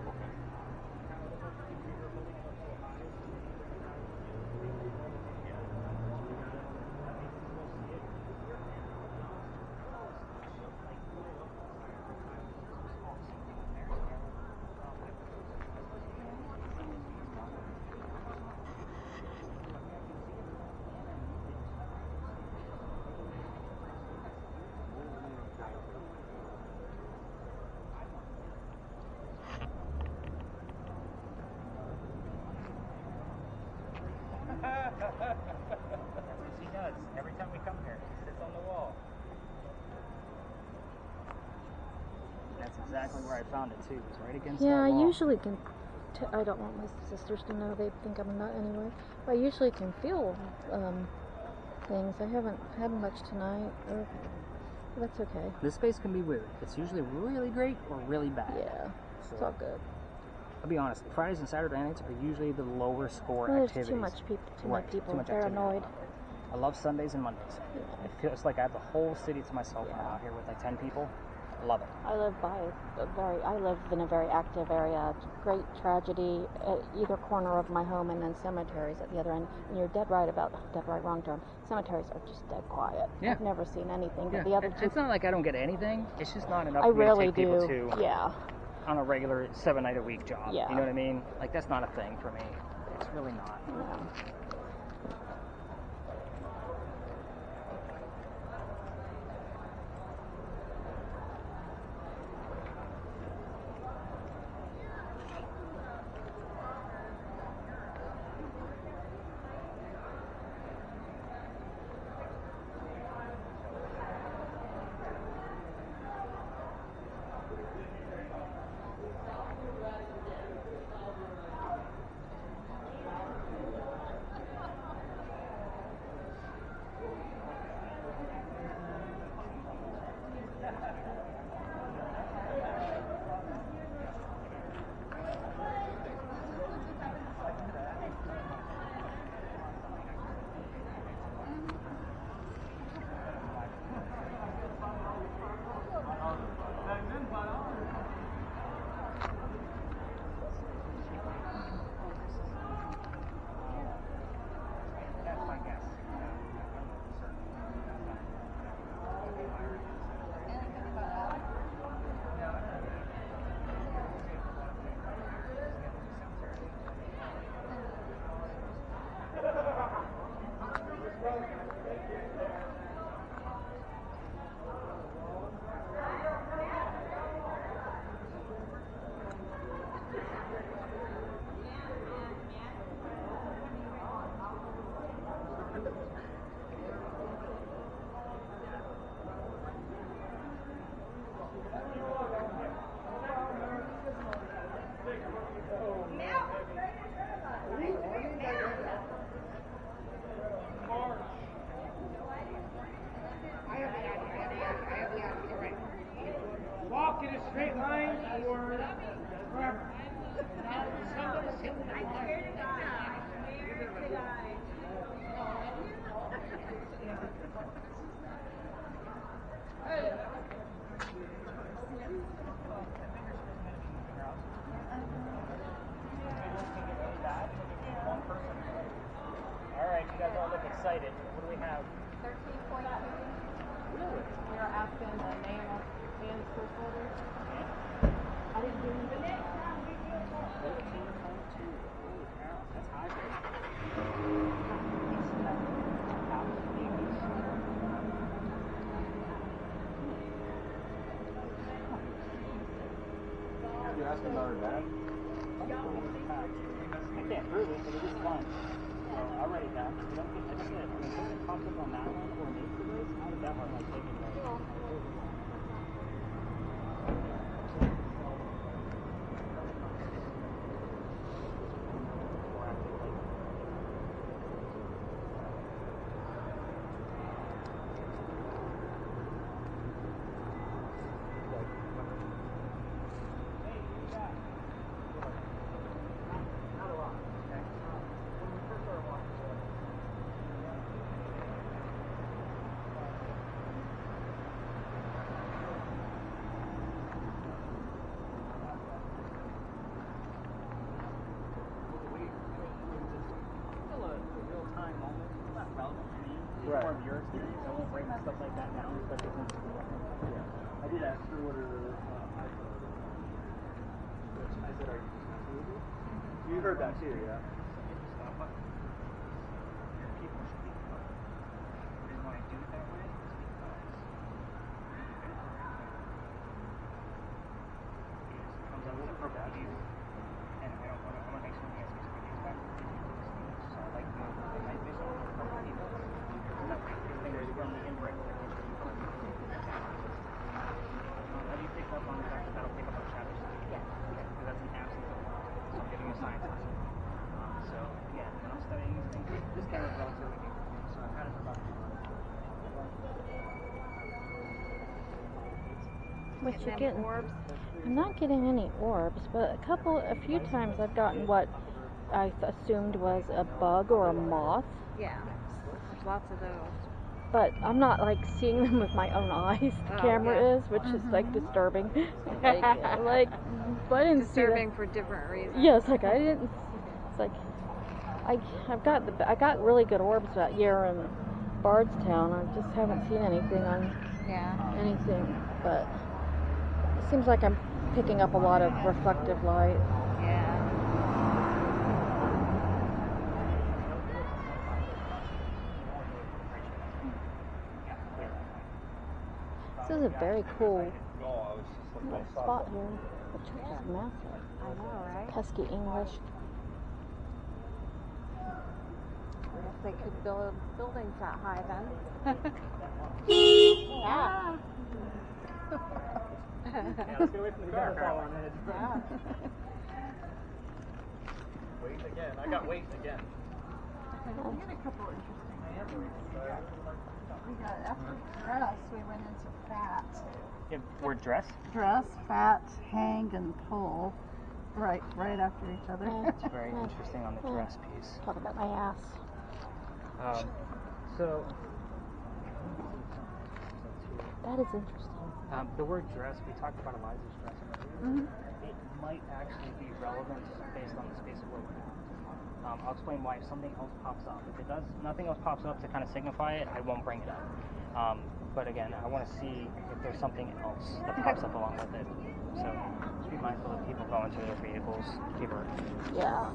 Okay. That's what she does every time we come here. She sits on the wall. That's exactly where I found it too. It was right against Yeah, that I wall. usually can. I don't want my sisters to know. They think I'm a nut anyway. But I usually can feel things. I haven't had much tonight. That's okay. This space can be weird. It's usually really great or really bad. Yeah. So It's all good. I'll be honest, Fridays and Saturday nights are usually the lower score Well, there's activities. too much people. Too many Right, people. too much They're activity. annoyed. I love Sundays and Mondays. Yeah. It feels like I have the whole city to myself when I'm Yeah. out here with like 10 people. I love it. I live in a very active area. Great tragedy at either corner of my home, and then cemeteries at the other end. And you're dead right, wrong term. Cemeteries are just dead quiet. Yeah. I've never seen anything, but Yeah. the other two. It's not like I don't get anything. It's just not enough I for me to really take people do. to Yeah. on a regular 7-night-a-week job. Yeah. You know what I mean? Like, that's not a thing for me. It's really not. Yeah. That's my guess. Walk in a straight line or forever. All right, you guys all look excited. What do we have? 13.2. We are asking the name of man's first order. I didn't do anything. That's high. You asked another dad? I can't prove it, but it is fun. So I'll write it down. You don't get that shit. I mean, if it pops up on that one or make the race, I would definitely like taking it. Right. More of your experience. I won't break stuff like that down, especially since I did ask her what her iPhone was. Which I said, are you just messing with me? You heard that too, yeah? your people should be covered. The reason why I do it that way is because it comes up with a purpose you, and I want to make sure you guys get some ideas back. So I like to do a night vision for a couple people. That way, everything is from the inbreak. Have you picked up on the fact that that'll pick up on shadows? Yeah. Okay, because that's an absolute. So I'm giving you a science lesson. So again, when I'm studying these things, this camera's relatively new. So I've had it for about 2 months. What you getting? Orbs. I'm not getting any orbs, but a few times I've gotten what I assumed was a bug or a moth. Yeah. There's lots of those. But I'm not like seeing them with my own eyes. The camera is, which is like disturbing. like I didn't Disturbing see for different reasons. Yes, like I didn't. It's like I got really good orbs that year in Bardstown. I just haven't seen anything on anything. But it seems like I'm picking up a lot of reflective light. Yeah. This is a very cool No, I was just looking at spot here. The church is massive. I know, right? Pesky English. If they could build buildings that high then. Yeah, let's get away from the dark. Yeah. Wait again. I got wait again. We had a couple interesting answers. We got, after dress, we went into fat. Word dress? Dress, fat, hang, and pull. Right after each other. It's very interesting on the dress piece. Talk about my ass. So, That is interesting. the word dress, we talked about Elisa's dress earlier. It might actually be relevant based on the space of where we're at. I'll explain why if something else pops up. If it does, nothing else pops up to kind of signify it, I won't bring it up. But again, I want to see if there's something else that pops up along with it. So just be mindful of people going to their vehicles. Keep our Yeah.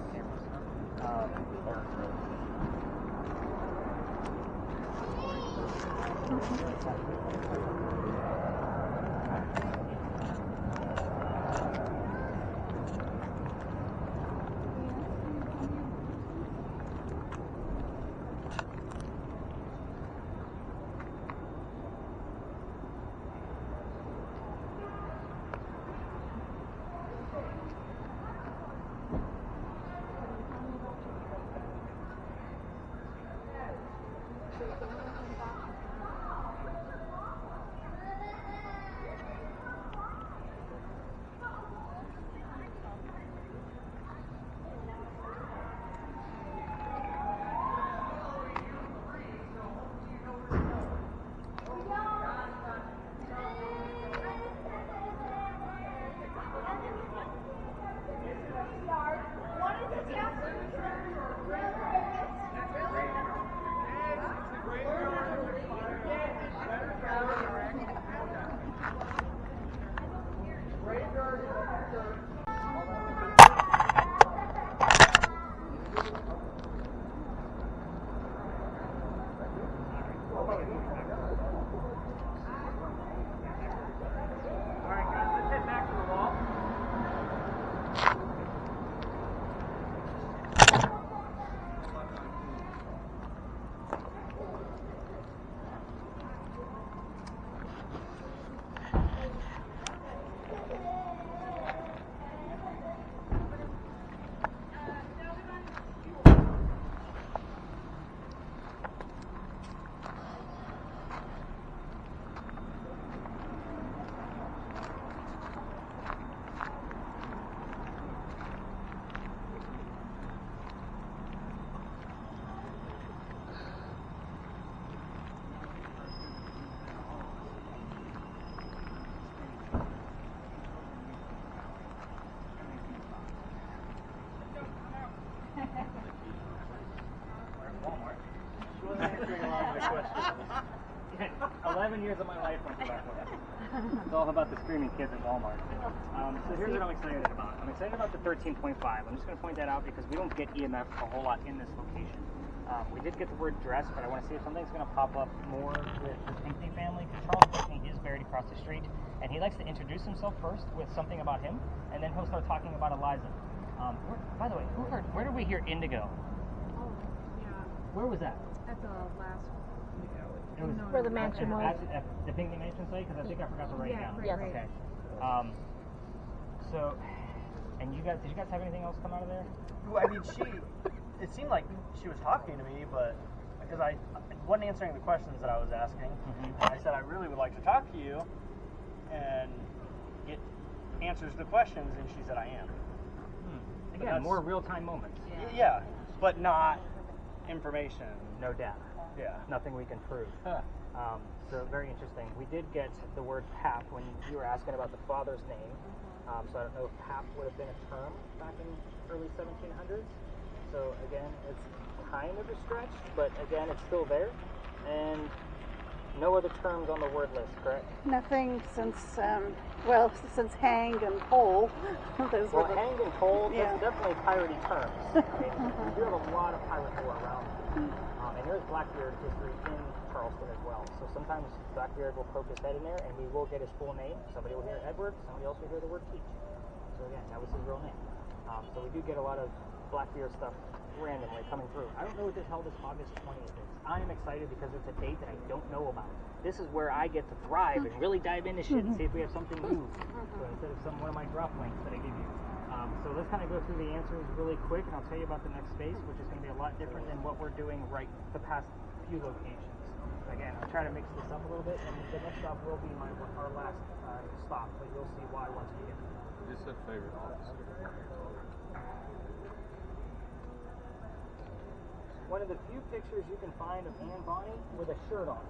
She wasn't answering a lot of my questions. 11 years of my life went through that one. It's all about the screaming kids at Walmart. So here's what I'm excited about. I'm excited about the 13.5. I'm just going to point that out because we don't get EMF a whole lot in this location. We did get the word dress, but I want to see if something's going to pop up more with the Pinckney family, because Charles Pinckney is buried across the street, and he likes to introduce himself first with something about him, and then he'll start talking about Eliza. By the way, where did we hear Indigo? Oh, yeah. Where was that? At the last. It was Where the mansion was. At the Pinckney Mansion site, because I think I forgot to write it down. Yes. Okay. So, and did you guys have anything else come out of there? Well, I mean, it seemed like she was talking to me, but because I wasn't answering the questions that I was asking, I said I really would like to talk to you and get answers the questions, and she said I am. Again, more real-time moments. Yeah, but not information. No data. Yeah. Nothing we can prove. So very interesting. We did get the word pap when you were asking about the father's name. So I don't know if pap would have been a term back in early 1700s. So again, it's kind of a stretch, but again, it's still there. And no other terms on the word list, correct? Nothing since, since hang and pole. Those Well, were the, hang and hold, yeah. that's definitely piratey terms. I mean, we do have a lot of pirate lore around. And there's Blackbeard history in Charleston as well. So sometimes Blackbeard will poke his head in there and we will get his full name. Somebody will hear Edward, somebody else will hear the word Teach. So again, that was his real name. So we do get a lot of Blackbeard stuff randomly coming through. I don't know what the hell this August 20th is. I am excited because it's a date that I don't know about. This is where I get to thrive and really dive into shit and see if we have something new. So instead of one of my drop links that I give you. So let's kind of go through the answers really quick, and I'll tell you about the next space, which is going to be a lot different than what we're doing right the past few locations. Again, I'll try to mix this up a little bit, and the next stop will be our last stop, but you'll see why once we get there. You just said favorite officer. One of the few pictures you can find of Anne Bonny with a shirt on.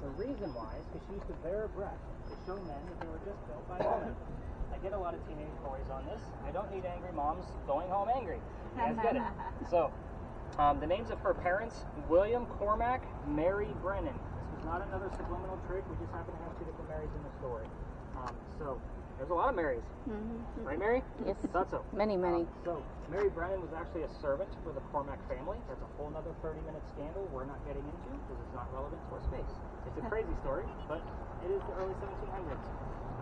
The reason why is because she used to bare her breast to show men that they were just built by women. I get a lot of teenage boys on this. I don't need angry moms going home angry. You guys get it. So, the names of her parents, William Cormack, Mary Brennan. This was not another subliminal trick. We just happen to have two different Marys in the story. So, there's a lot of Marys. Right, Mary? Yes. Thought so. Many. So, Mary Brennan was actually a servant for the Cormack family. That's a whole other 30-minute scandal we're not getting into because it's not relevant to our space. It's a crazy story, but it is the early 1700s.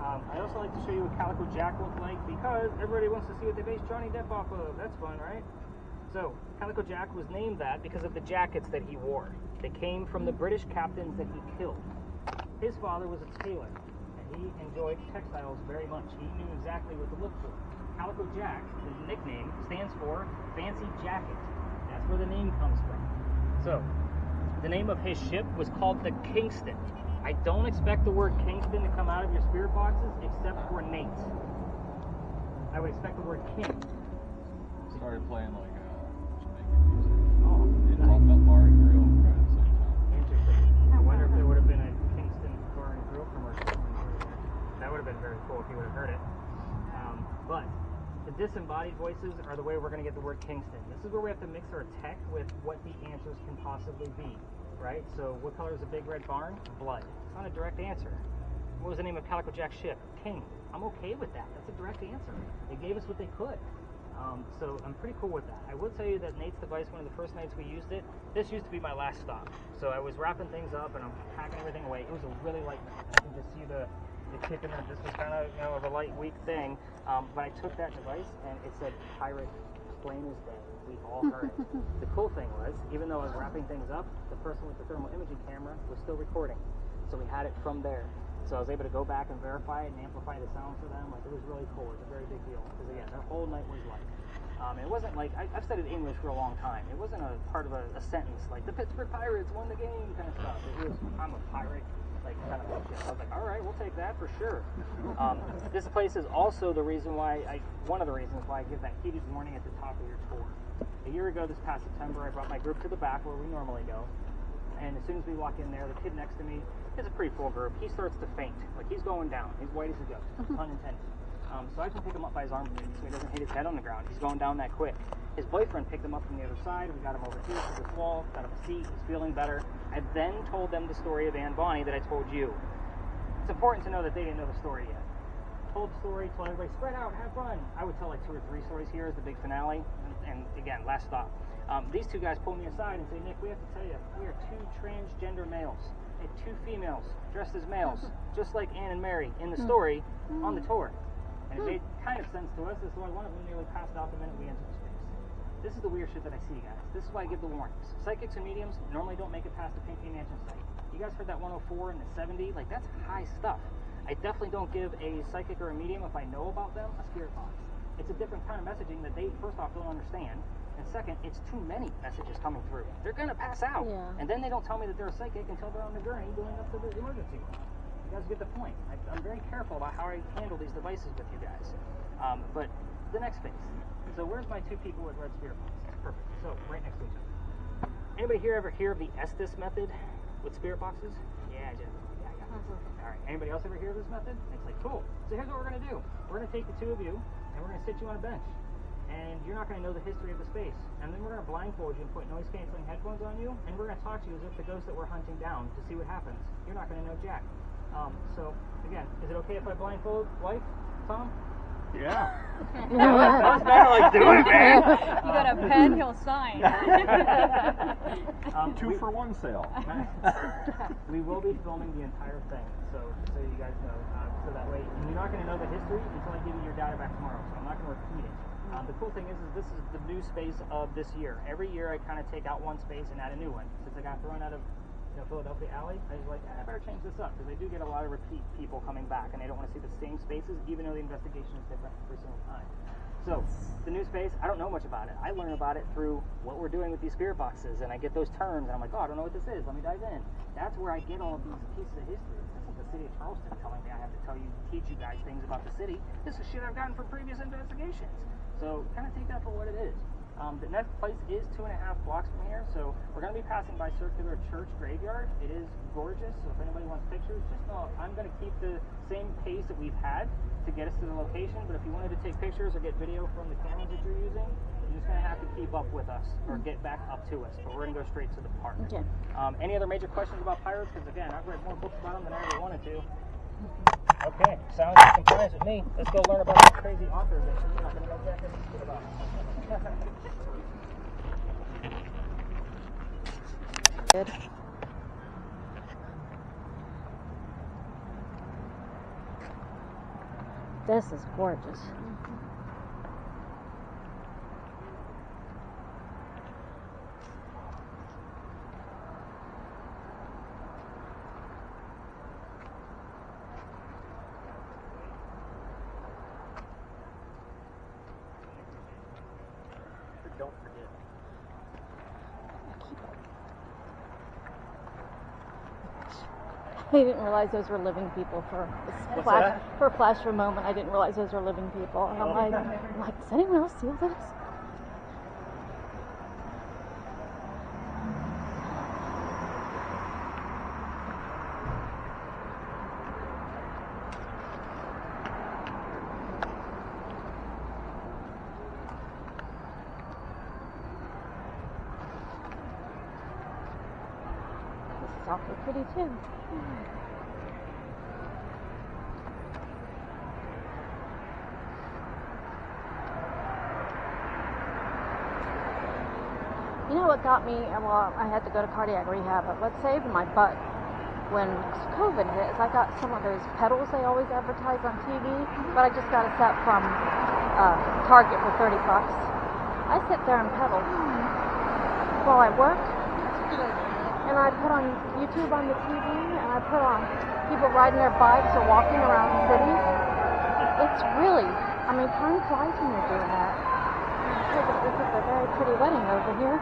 I also like to show you what Calico Jack looked like because everybody wants to see what they based Johnny Depp off of. That's fun, right? So, Calico Jack was named that because of the jackets that he wore. They came from the British captains that he killed. His father was a tailor, and he enjoyed textiles very much. He knew exactly what to look for. Calico Jack, the nickname, stands for Fancy Jacket. That's where the name comes from. So, the name of his ship was called the Kingston. I don't expect the word Kingston to come out of your spirit boxes except for Nate. I would expect the word king. Started playing like Jamaican music. Oh, And talking about bar and grill right at the same time. interesting. I wonder if there would have been a Kingston Bar and Grill commercial. That would have been very cool if you would have heard it. But the disembodied voices are the way we're going to get the word Kingston. This is where we have to mix our tech with what the answers can possibly be. Right? So what color is a big red barn? Blood. It's not a direct answer. What was the name of Calico Jack's ship? King. I'm okay with that. That's a direct answer. They gave us what they could. So I'm pretty cool with that. I will tell you that Nate's device, one of the first nights we used it, this used to be my last stop. So I was wrapping things up and I'm packing everything away. It was a really light night. I can just see the kick in it. This was kind of, of a light, weak thing. But I took that device and it said pirate, plain as day. We all heard it. The cool thing was, even though I was wrapping things up, the person with the thermal imaging camera was still recording. So we had it from there. So I was able to go back and verify it and amplify the sound for them. Like, it was really cool. It was a very big deal. Because again, their whole night was like, it wasn't like, I've studied English for a long time. It wasn't a part of a sentence like, the Pittsburgh Pirates won the game kind of stuff. It was, I'm a pirate, like kind of bullshit. I was like, all right, we'll take that for sure. This place is also the reason why, one of the reasons why I give that heated warning at the top of your tour. A year ago, this past September, I brought my group to the back where we normally go. And as soon as we walk in there, the kid next to me, it's a pretty full group, he starts to faint. Like, he's going down. He's white as a ghost, pun intended. So I can pick him up by his armpit so he doesn't hit his head on the ground. He's going down that quick. His boyfriend picked him up from the other side. We got him over here to this wall, got him a seat, he's feeling better. I then told them the story of Anne Bonny that I told you. It's important to know that they didn't know the story yet. Told the story, told everybody, spread out, have fun. I would tell like 2 or 3 stories here as the big finale. And again, last stop. These 2 guys pulled me aside and say, Nick, we have to tell you, we are 2 transgender males and 2 females dressed as males, just like Anne and Mary in the story on the tour. And it made kind of sense to us. This is why one of them nearly passed out the minute we entered the space. This is the weird shit that I see, guys. This is why I give the warnings. Psychics and mediums normally don't make it past the Pinky Mansion site. You guys heard that 104 and the 70? Like, that's high stuff. I definitely don't give a psychic or a medium, if I know about them, a spirit box. It's a different kind of messaging that they, first off, don't understand. And second, it's too many messages coming through. They're going to pass out. Yeah. And then they don't tell me that they're a psychic until they're on the gurney going up to the emergency room. guys get the point. I'm very careful about how I handle these devices with you guys. But the next space. So where's my two people with red spirit boxes? Perfect. So right next to each other. Anybody here ever hear of the Estes method with spirit boxes? Yeah, I got this. All right. Anybody else ever hear of this method? It's like, cool. So here's what we're gonna do. We're gonna take the two of you and we're gonna sit you on a bench. And you're not going to know the history of the space. And then we're going to blindfold you and put noise-canceling headphones on you, and we're going to talk to you as if the ghost that we're hunting down to see what happens. You're not going to know jack. So, again, is it okay if I blindfold wife, Tom? Yeah. That's better, like, do it, man. You got a pen, he'll sign. 2 for 1 sale. We will be filming the entire thing, so you guys know. So that way, and you're not going to know the history until I give you your data back tomorrow, so I'm not going to repeat it. The cool thing is this is the new space of this year. Every year I kind of take out one space and add a new one. Since I got thrown out of Philadelphia Alley, I was like, I better change this up, because I do get a lot of repeat people coming back, and they don't want to see the same spaces, even though the investigation is different every single time. So, the new space, I don't know much about it. I learn about it through what we're doing with these spirit boxes, and I get those terms, and I'm like, oh, I don't know what this is. Let me dive in. That's where I get all of these pieces of history. This is the city of Charleston telling me I have to teach you guys things about the city. This is shit I've gotten from previous investigations. So, kind of take that for what it is. The next place is 2.5 blocks from here, so we're going to be passing by Circular Church Graveyard. It is gorgeous, so if anybody wants pictures, just know I'm going to keep the same pace that we've had to get us to the location, but if you wanted to take pictures or get video from the cameras that you're using, you're just going to have to keep up with us or get back up to us, but we're going to go straight to the park. Okay. Any other major questions about pirates? Because again, I've read more books about them than I ever wanted to. Okay, sounds like compliance with me. Let's go learn about these crazy authors that you're not going to know jack shit about. Good. This is gorgeous. Don't forget. I didn't realize those were living people for a flash for a moment. I didn't realize those were living people. And I'm like, does anyone else see this? This is awfully pretty too. You know what got me, well, I had to go to cardiac rehab, but what saved my butt when COVID hit is I got some of those pedals they always advertise on TV, but I just got a set from Target for $30. I sit there and pedal while I work, and I put on YouTube on the TV, and I put on people riding their bikes or walking around the city. It's really, I mean, time flies when you're doing that. This is a very pretty wedding over here.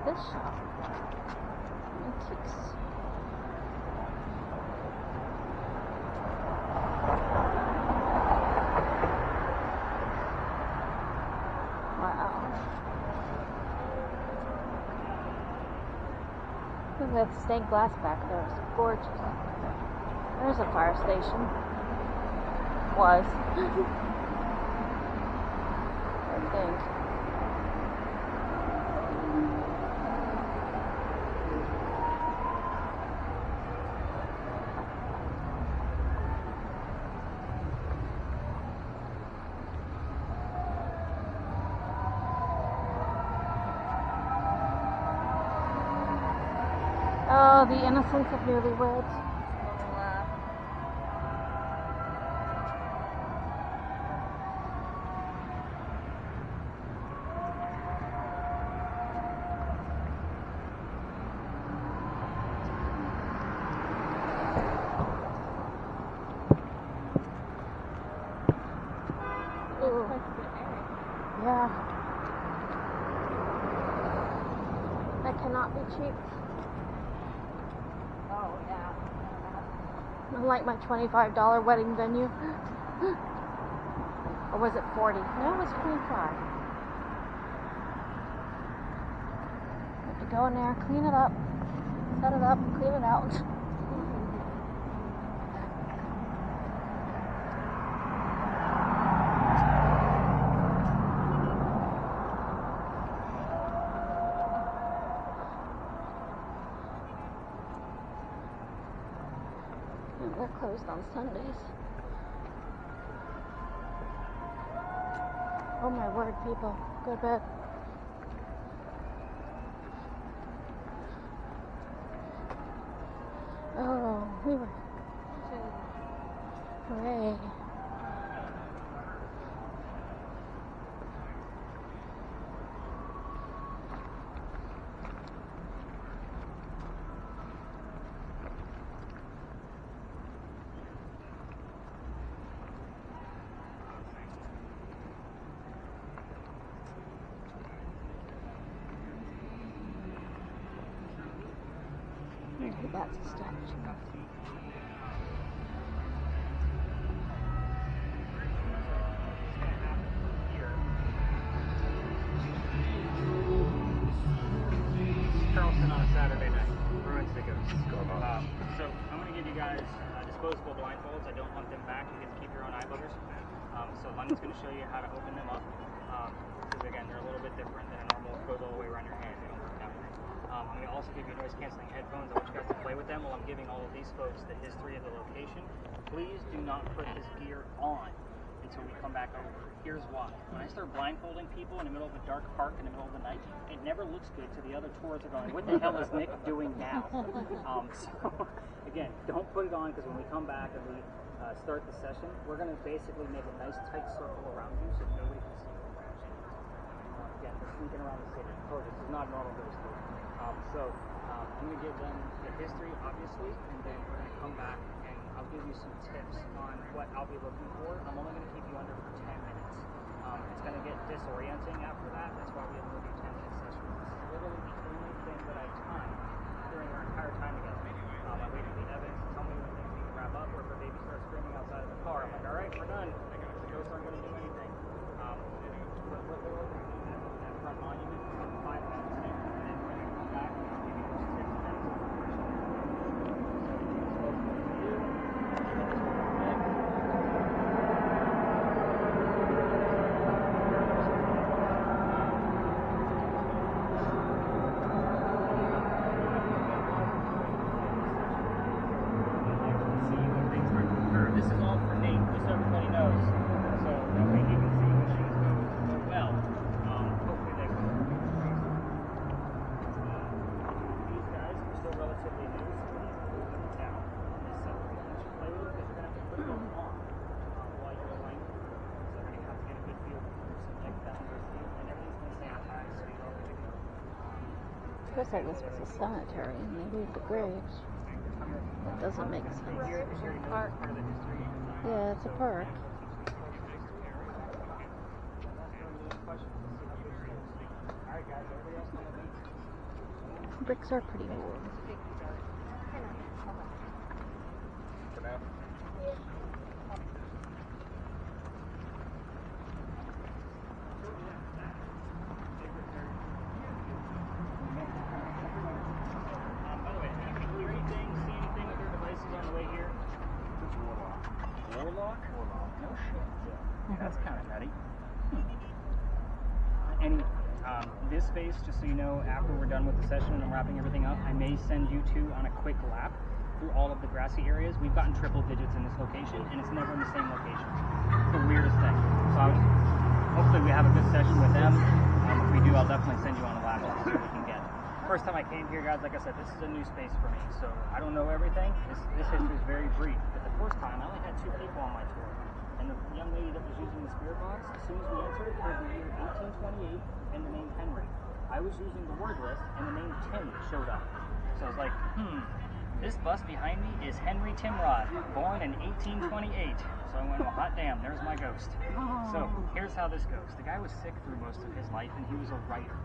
This shop. antiques. Wow. Look at that stained glass back there. It's gorgeous. There's a fire station. Was. I think. Oh, the innocence of newlyweds. Ooh. Yeah. That cannot be cheap. Oh, yeah. Unlike my $25 wedding venue. Or was it 40? No, it was 25. Have to go in there, clean it up, set it up, clean it out. And they're closed on Sundays. Oh my word, people. Go to bed. Oh, we were. Hooray. That's a statue. Charleston on a Saturday night. Ruin stickers. So I'm going to give you guys disposable blindfolds. I don't want them back. You get to keep your own eye buggers. So London's going to show you how to open them up. Because again, they're a little bit different than a normal goes all the way around your hand. They don't work that way. I'm going to also give you noise canceling headphones. I want you guys to play with them while I'm giving all of these folks the history of the location. Please do not put this gear on until we come back over. Here's why. When I start blindfolding people in the middle of a dark park in the middle of the night, it never looks good to the other tourists are going, what the hell is Nick doing now? So again, don't put it on because when we come back and we start the session, we're going to basically make a nice tight circle around you so nobody can see you around you. Again, we're sneaking around the city. Oh, this is not a normal ghost story. I'm going to give them the history, obviously, and then we're going to come back and I'll give you some tips on what I'll be looking for. I'm only going to keep you under for 10 minutes. It's going to get disorienting after that. That's why we have to do 10-minute sessions. This is literally the only thing that I time during our entire time together. I wait for the evidence to tell me when things need to wrap up, or if a baby starts screaming outside of the car. I'm like, all right, we're done. The ghosts aren't going to do anything. But what they're looking at that front monument for 5 minutes, and then when we come back, I'll give you those tips and that's This is all for Nate, just so everybody knows. So that way he can see when things go well. Hopefully they will. These guys are still relatively new, so we're going to move them down on this separation. You should play with them because you're going to have to put them on while you're blindfolded. So you're going to have to get a good feel for them. So neck down, and everything's going to sanitize, so you're all good to go. Of course, this was a cemetery and they moved the graves. That doesn't make sense. Park. Yeah, it's a park. Alright guys, everybody else come with me. Bricks are pretty cool. For now. By the way, can you hear anything, see anything with their devices on the way here? It's Warlock. Warlock? Warlock. No shit. Yeah. That's kind of nutty. This space, just so you know, after we're done with the session and I'm wrapping everything up, I may send you two on a quick lap through all of the grassy areas. We've gotten triple digits in this location, and it's never in the same location. It's the weirdest thing. So hopefully we have a good session with them. If we do, I'll definitely send you on a lap just to see what we can get. First time I came here, guys, like I said, this is a new space for me, so I don't know everything. This history is very brief. But the first time, I only had 2 people on my tour. And the young lady that was using the spirit box, as soon as we entered, heard the year 1828 and the name Henry. I was using the word list, and the name Tim showed up. So I was like, this bus behind me is Henry Timrod, born in 1828. So I went, well, hot damn, there's my ghost. So here's how this goes. The guy was sick through most of his life, and he was a writer.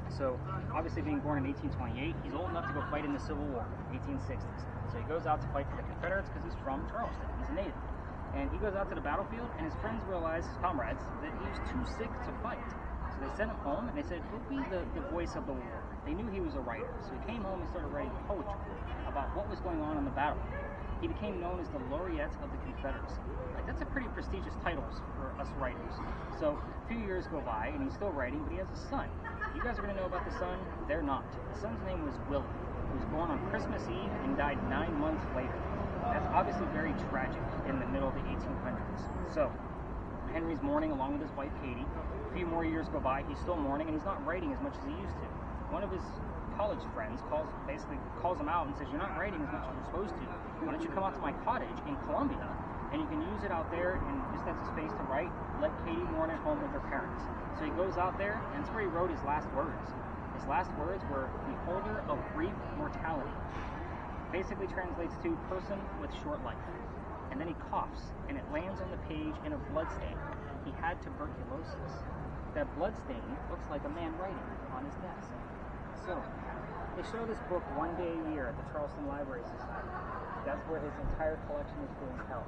So obviously being born in 1828, he's old enough to go fight in the Civil War, 1860s. So he goes out to fight for the Confederates because he's from Charleston. He's a native. And he goes out to the battlefield, and his friends realize, his comrades, that he was too sick to fight. So they sent him home, and they said, go be the voice of the war. They knew he was a writer, so he came home and started writing poetry about what was going on in the battle. He became known as the laureate of the Confederacy. Like, that's a pretty prestigious title for us writers. So a few years go by, and he's still writing, but he has a son. You guys are going to know about the son. They're not. The son's name was Willie. He was born on Christmas Eve and died 9 months later. That's obviously very tragic in the middle of the 1800s. So, Henry's mourning along with his wife, Katie. A few more years go by, he's still mourning, and he's not writing as much as he used to. One of his college friends calls him out and says, you're not writing as much as you're supposed to. Why don't you come out to my cottage in Columbia, and you can use it out there, and just as a space to write, let Katie mourn at home with her parents. So he goes out there, and that's where he wrote his last words. His last words were, beholder of brief mortality. Basically translates to person with short life. And then he coughs, and it lands on the page in a blood stain. He had tuberculosis. That blood stain looks like a man writing on his desk. So, they show this book one day a year at the Charleston Library Society. That's where his entire collection is being held.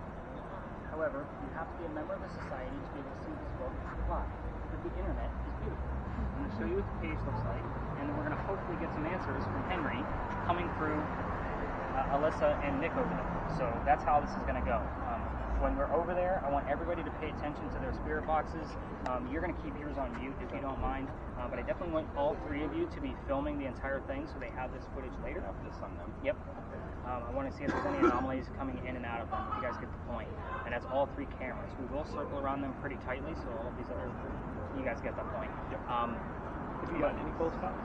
However, you have to be a member of the society to be able to see this book live. But the internet is beautiful. I'm going to show you what the page looks like, and then we're going to hopefully get some answers from Henry coming through Alisa and Nick over there. So that's how this is going to go. When we're over there, I want everybody to pay attention to their spirit boxes. You're going to keep yours on mute if you don't mind, but I definitely want all 3 of you to be filming the entire thing so they have this footage later. After this on them. Yep. I want to see if there's any anomalies coming in and out of them, if you guys get the point. And that's all 3 cameras. We will circle around them pretty tightly, so all of these other, you guys get the point. Yep. If you got any cold spots?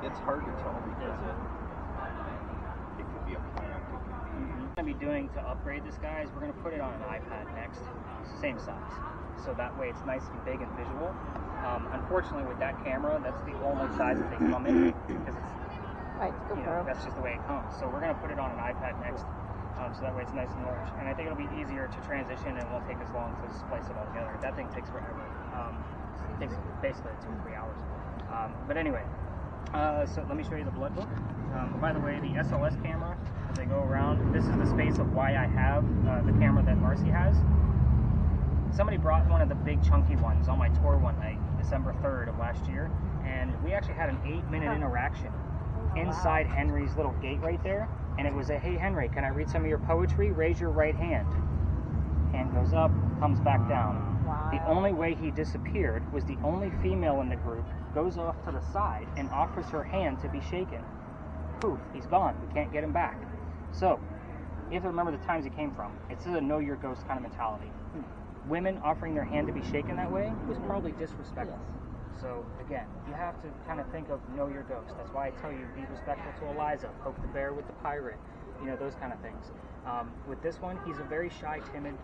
It's hard to tell because it could be a plant, it could be... What we're going to be doing to upgrade this, guys, we're going to put it on an iPad next, same size. So that way it's nice and big and visual. Unfortunately, with that camera, that's the only size that they come in, because it's, that's just the way it comes. So we're going to put it on an iPad next, so that way it's nice and large. And I think it'll be easier to transition and it won't take as long to splice it all together. That thing takes forever. It takes basically 2 or 3 hours. But anyway, so let me show you the blood book. By the way, the SLS camera, as I go around, this is the space of why I have the camera that Marci has. Somebody brought one of the big chunky ones on my tour one night, December 3rd of last year, and we actually had an 8-minute interaction inside Henry's little gate right there, and it was a, hey Henry, can I read some of your poetry? Raise your right hand. Hand goes up, comes back down. The only way he disappeared was the only female in the group goes off to the side and offers her hand to be shaken. Poof, he's gone. We can't get him back. So, you have to remember the times he came from. It's a know your ghost kind of mentality. Women offering their hand to be shaken that way was probably disrespectful. So, again, you have to kind of think of know your ghost. That's why I tell you, be respectful to Alisa, poke the bear with the pirate, you know, those kind of things. With this one, he's a very shy, timid,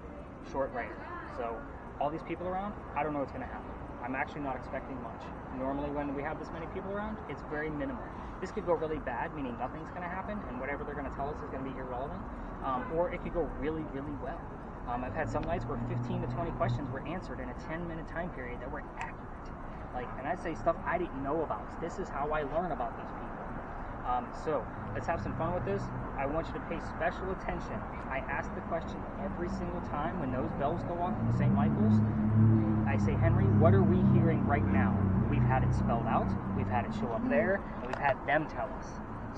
short writer. So, all these people around, I don't know what's going to happen. I'm actually not expecting much. Normally when we have this many people around, it's very minimal. This could go really bad, meaning nothing's going to happen, and whatever they're going to tell us is going to be irrelevant. Or it could go really, really well. I've had some nights where 15 to 20 questions were answered in a 10-minute time period that were accurate. And I'd say stuff I didn't know about. This is how I learn about these people. So let's have some fun with this. I want you to pay special attention. I ask the question every single time when those bells go off at St. Michael's. I say, Henry, what are we hearing right now? We've had it spelled out, we've had it show up there, and we've had them tell us.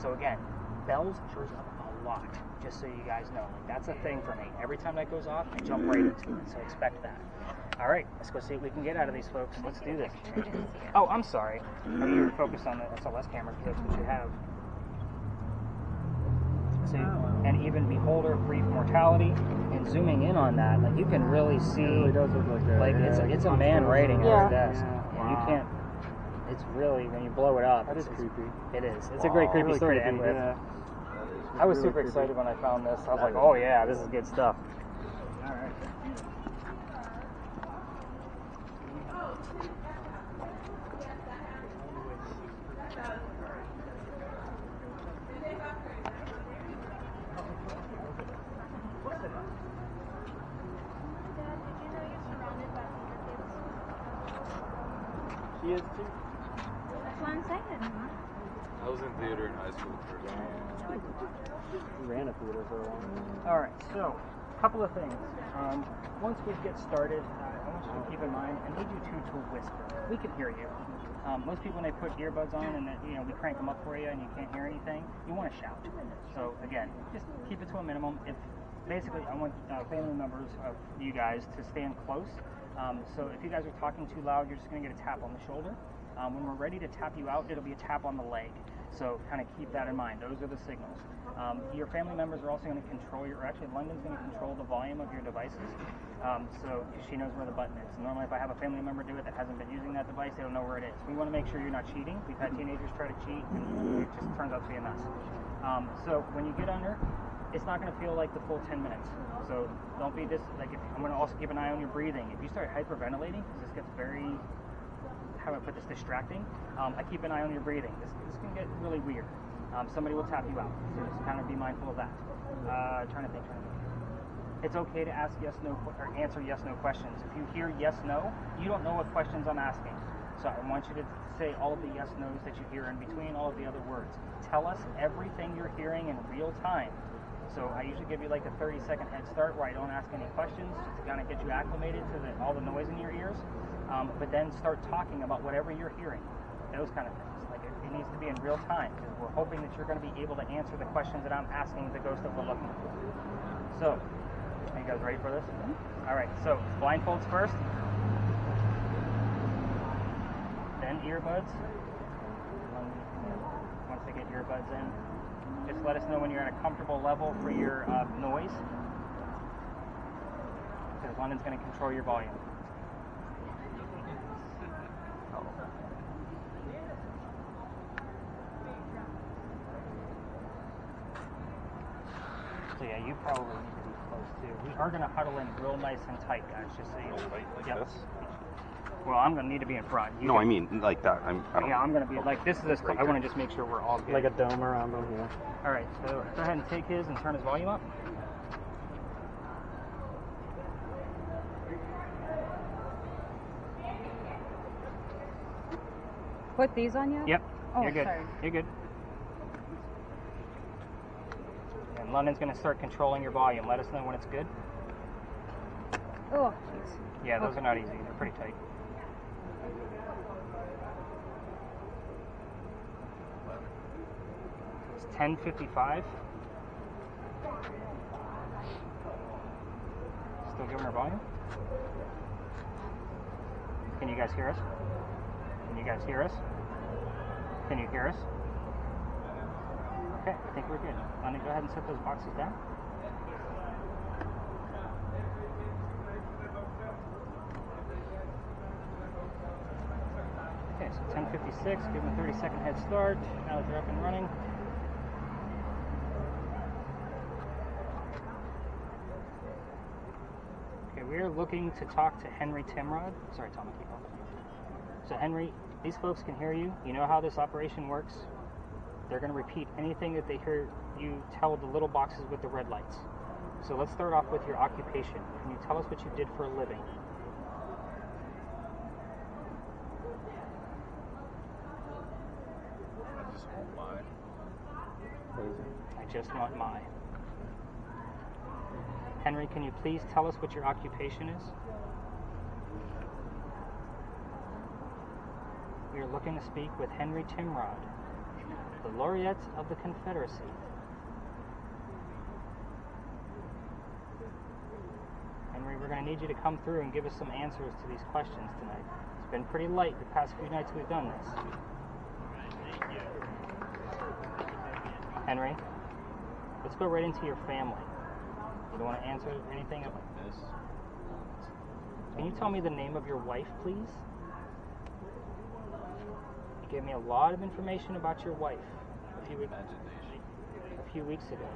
So again, bells shows up a lot, just so you guys know. Like, that's a thing for me. Every time that goes off, I jump right into it, so expect that. All right, let's go see what we can get out of these folks. Let's do this. Oh, I'm sorry. Oh, you were focused on the SLS cameras, because that's what you have. So, and even beholder brief mortality, and zooming in on that, like you can really see, It really does look like it's a man writing at his desk. Wow. And you can't. It's really, when you blow it up, That is it's creepy. It is. It's a great creepy Really story to creepy, end with. yeah. I was Really super creepy. excited when I found this. I was like, oh yeah, this is good stuff. All right. She is too. That's what I'm saying. I was in theater in high school for We ran a theater for a long time. All right. So, a couple of things. Once we get started, I want you to keep in mind, I need you to whisper. We can hear you. Most people, when they put earbuds on and that, we crank them up for you and you can't hear anything, you want to shout. So again, just keep it to a minimum. Basically, I want family members of you guys to stand close. So if you guys are talking too loud, you're just going to get a tap on the shoulder. When we're ready to tap you out, it'll be a tap on the leg. So kind of keep that in mind. Those are the signals. Your family members are also going to control actually London's going to control the volume of your devices. So she knows where the button is. Normally if I have a family member do it that hasn't been using that device, they don't know where it is. We want to make sure you're not cheating. We've had teenagers try to cheat and it just turns out to be a mess. So when you get under, it's not going to feel like the full 10 minutes. So don't be I'm going to also keep an eye on your breathing. If you start hyperventilating, because this gets very, how do I put this, distracting, I keep an eye on your breathing. This can get really weird. Somebody will tap you out, so just kind of be mindful of that. Trying to think. It's okay to ask yes, no, or answer yes, no questions. If you hear yes, no, you don't know what questions I'm asking. So I want you to say all of the yes, no's that you hear in between all of the other words. Tell us everything you're hearing in real time. So I usually give you like a 30-second head start where I don't ask any questions, just to kind of get you acclimated to all the noise in your ears. But then start talking about whatever you're hearing, those kind of things. Like it needs to be in real time because we're hoping that you're going to be able to answer the questions that I'm asking the ghost that we're looking for. So, are you guys ready for this? All right. So blindfolds first, then earbuds. Once they get earbuds in, just let us know when you're at a comfortable level for your noise, because London's going to control your volume. So yeah, you probably need to be close too. We are going to huddle in real nice and tight, guys, just so you know. Like Yep. this? Well, I'm going to need to be in front. No, I mean like that. I don't Yeah, I'm going to be like, this is as Right I want to there. just make sure we're all good. Like a dome around them, yeah. All right, so go ahead and take his and turn his volume up. Put these on you? Yep, Oh, you're good. sorry. You're good. And London's going to start controlling your volume. Let us know when it's good. Oh, jeez. Yeah, those are not easy. They're pretty tight. It's 10:55. Still giving her volume? Can you guys hear us? Can you guys hear us? Can you hear us? Okay, I think we're good. London, go ahead and set those boxes down. Okay, so 10:56, give them a 30-second head start. Now that they're up and running. Okay, we are looking to talk to Henry Timrod. Sorry, Tom, I keep on. So Henry, these folks can hear you. You know how this operation works. They're going to repeat anything that they hear you tell the little boxes with the red lights. So let's start off with your occupation. Can you tell us what you did for a living? I just won't lie. Pleasing. I just want my. Henry, can you please tell us what your occupation is? We are looking to speak with Henry Timrod, the laureate of the Confederacy. Henry, we're going to need you to come through and give us some answers to these questions tonight. It's been pretty light the past few nights we've done this. Henry, let's go right into your family. You don't want to answer anything about This. Can you tell me the name of your wife, please? You gave me a lot of information about your wife a few weeks ago.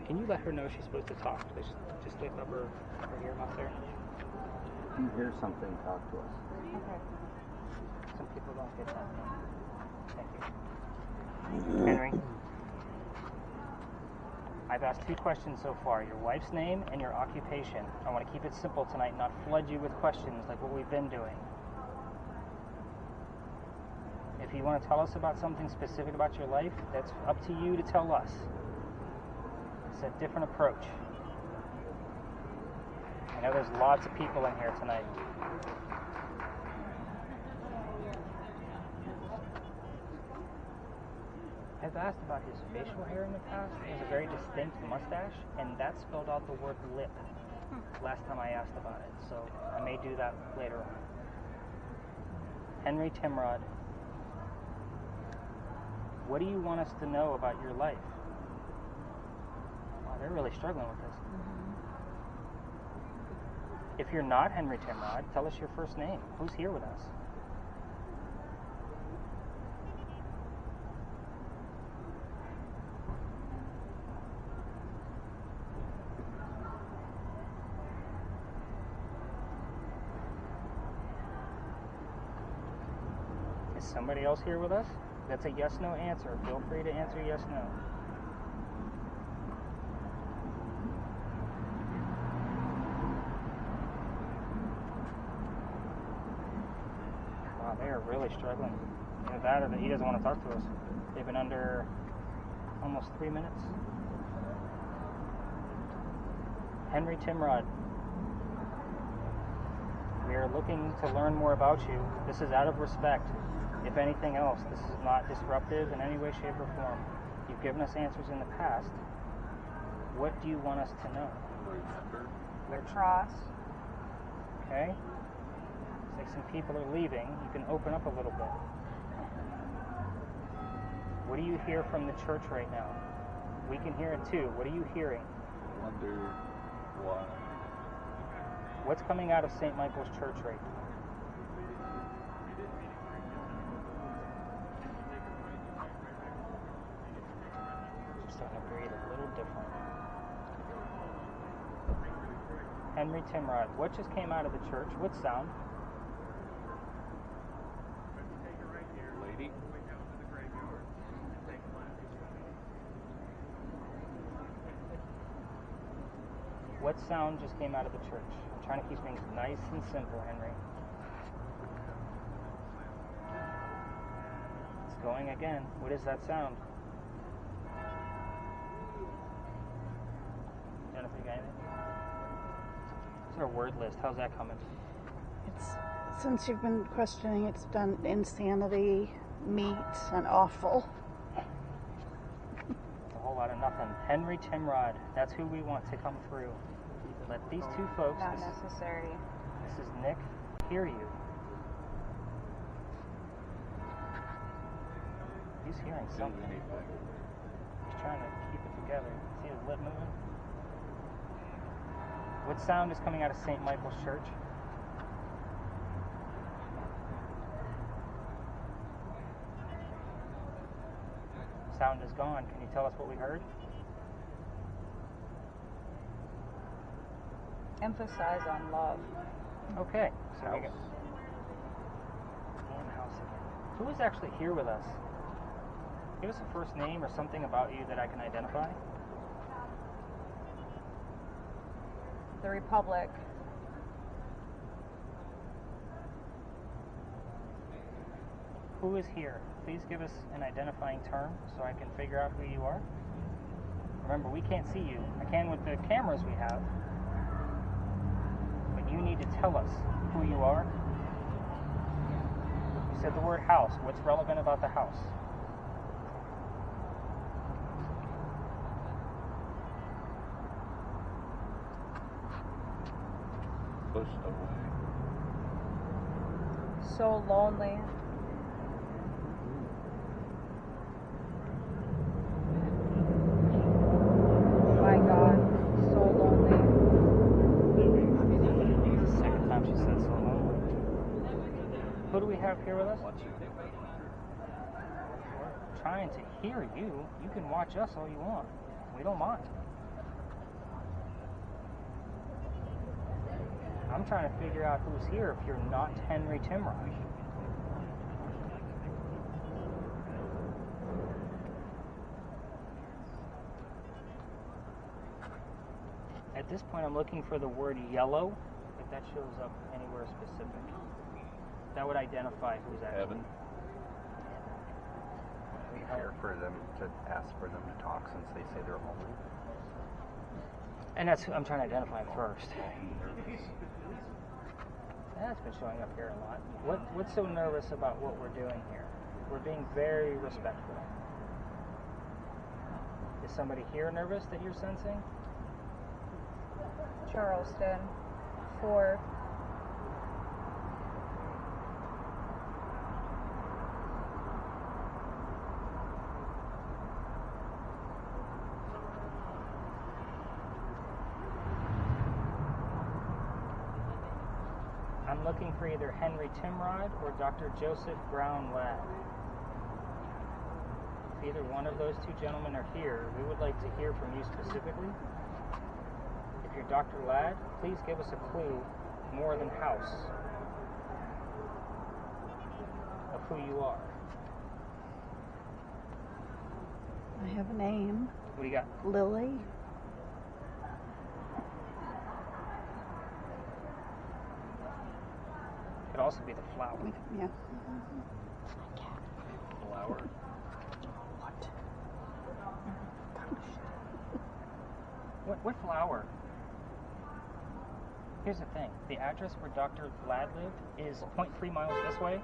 Can you let her know she's supposed to talk? Just lift up her earmuffs there. If you hear something, talk to us. Okay. Some people don't get that. Thank you. Henry, I've asked 2 questions so far, your wife's name and your occupation. I want to keep it simple tonight, not flood you with questions like what we've been doing. If you want to tell us about something specific about your life, that's up to you to tell us. It's a different approach. I know there's lots of people in here tonight. I've asked about his facial hair in the past. He has a very distinct mustache, and that spelled out the word lip last time I asked about it, so I may do that later on. Henry Timrod, what do you want us to know about your life? Wow, they're really struggling with this. If you're not Henry Timrod, tell us your first name. Who's here with us? Is somebody else here with us? That's a yes-no answer. Feel free to answer yes-no. Wow, they are really struggling. Either that or that he doesn't want to talk to us. They've been under almost 3 minutes. Henry Timrod, we are looking to learn more about you. This is out of respect. If anything else, this is not disruptive in any way, shape, or form. You've given us answers in the past. What do you want us to know? The cross. Okay. Looks like some people are leaving. You can open up a little bit. What do you hear from the church right now? We can hear it too. What are you hearing? Wonder why. What's coming out of St. Michael's Church right now? You're starting to breathe a little different. Henry Timrod, what just came out of the church? What sound? Lady. What sound just came out of the church? I'm trying to keep things nice and simple, Henry. It's going again. What is that sound? Jennifer, you got anything? What's our word list? How's that coming? It's since you've been questioning, it's done insanity, meat, and awful. It's a whole lot of nothing. Henry Timrod, that's who we want to come through. Let these 2 folks, Not this necessary. is Nick, hear you. He's hearing something. He's trying to keep it together. See his lip moving? What sound is coming out of St. Michael's Church? Sound is gone. Can you tell us what we heard? Emphasize on love. Okay, so we got and house again. Who is actually here with us? Give us a first name or something about you that I can identify. The Republic. Who is here? Please give us an identifying term so I can figure out who you are. Remember, we can't see you. I can with the cameras we have. But you need to tell us who you are. You said the word house. What's relevant about the house? Pushed away. So lonely. My God, so lonely. The second time she said so lonely. Who do we have here with us? We're trying to hear you. You can watch us all you want. We don't mind. I'm trying to figure out who's here if you're not Henry Timrod. At this point, I'm looking for the word yellow, if that shows up anywhere specific. That would identify who's actually. Evan. It'd be fair for them to ask for them to talk since they say they're lonely. And that's who I'm trying to identify first. That's been showing up here a lot. What's so nervous about what we're doing here? We're being very respectful. Is somebody here nervous that you're sensing? Charleston, 4. I'm looking for either Henry Timrod or Dr. Joseph Brown Ladd. If either one of those two gentlemen are here, we would like to hear from you specifically. If you're Dr. Ladd, please give us a clue more than house of who you are. I have a name. What do you got? Lily. Could also be the flower. Yeah. Flower. What flower? Here's the thing. The address where Dr. Ladd lived is 0.3 miles this way.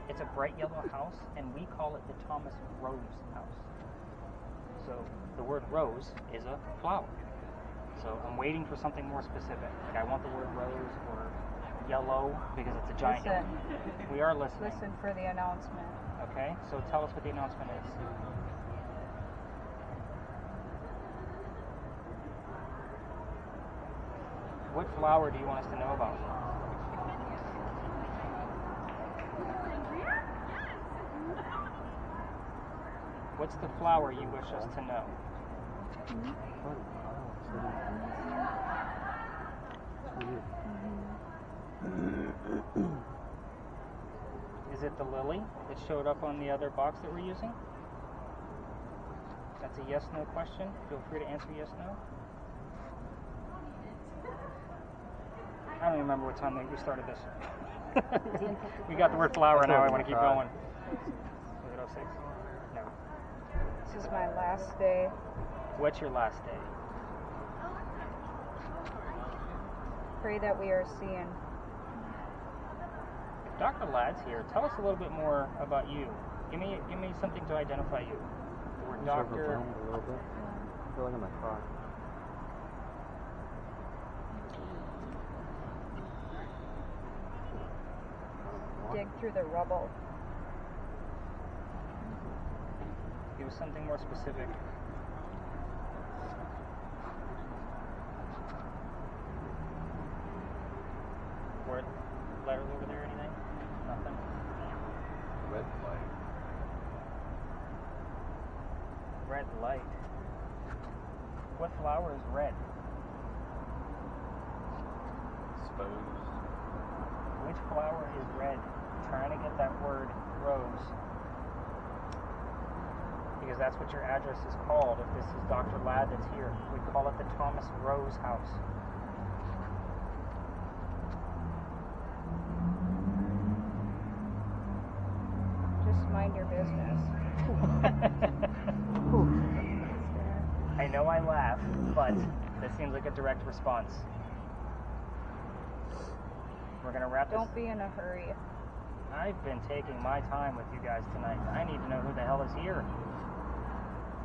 It's a bright yellow house, and we call it the Thomas Rose house. So the word rose is a flower. So I'm waiting for something more specific. Like I want the word rose or yellow because it's a giant. Listen. We are listening. Listen for the announcement. Okay, so tell us what the announcement is. What flower do you want us to know about? What's the flower you wish us to know? Is it the lily that showed up on the other box that we're using? That's a yes-no question. Feel free to answer yes-no. I don't even remember what time we started this. We got the word flower now. I want to keep going. Was it 06? No. This is my last day. What's your last day? Pray that we are seeing. If Dr. Ladd's here, tell us a little bit more about you. Give me something to identify you. The word doctor. A little bit. I feel like I'm gonna cry. Dig through the rubble. Give us something more specific. Word letters over there, anything? Nothing? Red light. Red light. What flower is red? Exposed. Which flower is red? I'm trying to get that word rose. Because that's what your address is called. If this is Dr. Ladd that's here, we call it the Thomas Rose House. Just mind your business. I know I laugh, but this seems like a direct response. We're gonna wrap this. Don't be in a hurry. I've been taking my time with you guys tonight. I need to know who the hell is here.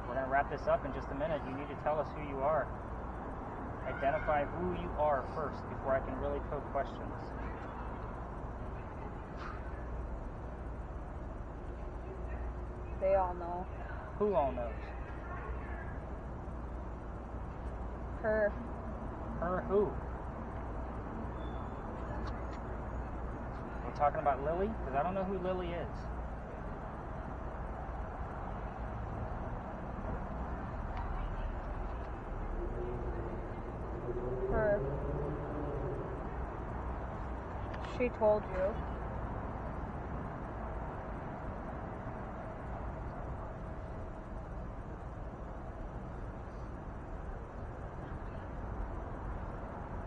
We're gonna wrap this up in just a minute. You need to tell us who you are. Identify who you are first before I can really poke questions. They all know. Who all knows? Her. Her who? We're talking about Lily? Because I don't know who Lily is. Her. She told you.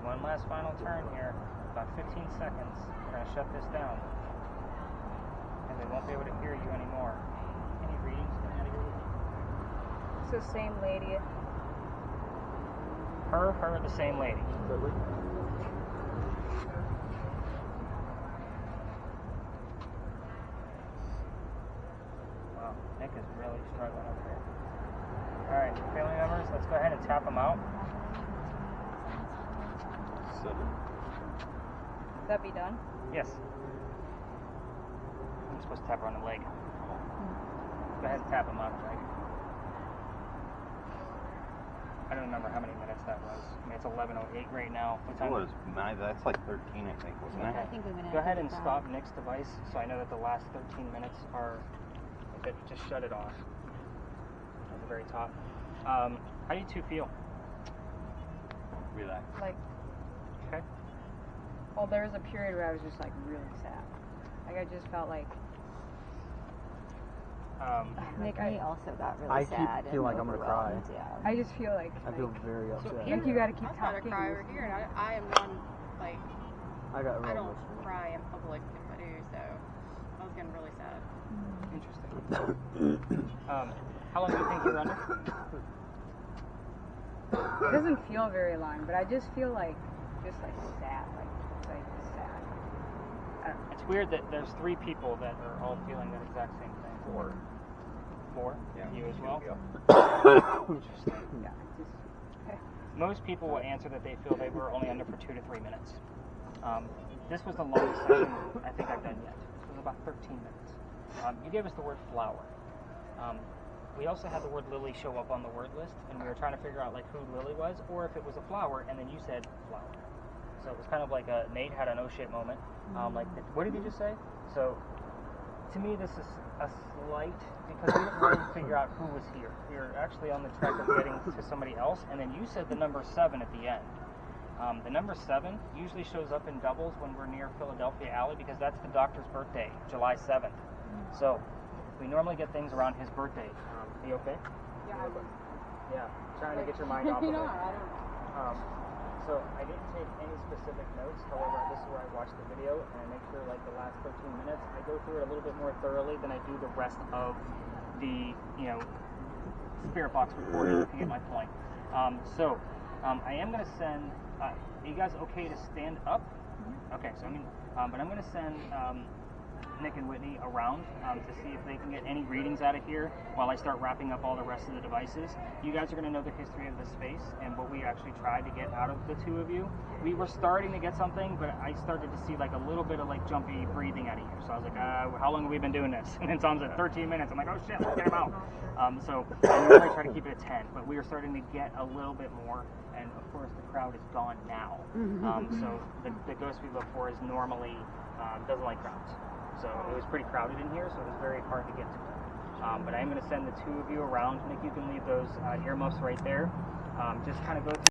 One last final turn here. About 15 seconds. We're going to shut this down. And they won't be able to hear you anymore. Any readings coming out of your lead? It's the same lady. Her, the same lady. Wow, Nick is really struggling up here. Alright, family members, let's go ahead and tap them out. 7. That be done? Yes. I'm supposed to tap her on the leg. Go ahead and tap them out, Greg. I don't remember how many minutes that was. I mean, it's 11:08 right now. What time? It was 9. That's like 13, I think, wasn't it? I think we went Go after ahead the and crowd. stop Nick's device so I know that the last 13 minutes are. Just shut it off at the very top. How do you two feel? Relax. Like, Okay. well, there was a period where I was just like really sad. Like I just felt like Nick, I also got really I sad. feel like I'm gonna cry. Yeah. I just feel like I feel very upset. like you got to keep I'm gonna talking. cry over here, and I am one, like, I got real I don't emotional. cry in public if I do, so I was getting really sad. Interesting. How long do you think you're under? It doesn't feel very long, but I just feel like sad, like sad. I don't know. It's weird that there's 3 people that are all feeling that exact same thing. 4? Yeah. You as well? Interesting. Yeah, it's just Most people will answer that they feel they were only under for 2 to 3 minutes. This was the longest session I think I've done yet. This was about 13 minutes. You gave us the word flower. We also had the word lily show up on the word list, and we were trying to figure out like who Lily was, or if it was a flower, and then you said flower. So it was kind of like Nate had an oh shit moment. Like, what did you just say? So to me, this is a slight, because we didn't really figure out who was here. We were actually on the track of getting to somebody else, and then you said the number 7 at the end. The number 7 usually shows up in doubles when we're near Philadelphia Alley, because that's the doctor's birthday, July 7th. So we normally get things around his birthday. Are you okay? Yeah, trying to get your mind off of it. So I didn't take any specific notes. However, this is where I watch the video and I make sure like the last 13 minutes I go through it a little bit more thoroughly than I do the rest of the spirit box recording. If you get my point. I am going to send. Are you guys okay to stand up? Okay. So but I'm going to send Nick and Whitney around to see if they can get any readings out of here while I start wrapping up all the rest of the devices. You guys are going to know the history of the space and what we actually tried to get out of the 2 of you. We were starting to get something, but I started to see like a little bit of like jumpy breathing out of you. So I was like, how long have we been doing this? And then Tom's at 13 minutes. I'm like, oh shit, let's get him out. So I normally try to keep it at 10, but we were starting to get a little bit more. And of course, the crowd is gone now. So the ghost we look for is normally doesn't like crowds. So it was pretty crowded in here, so it was very hard to get to it. But I'm going to send the 2 of you around. Nick, you can leave those earmuffs right there. Just kind of go through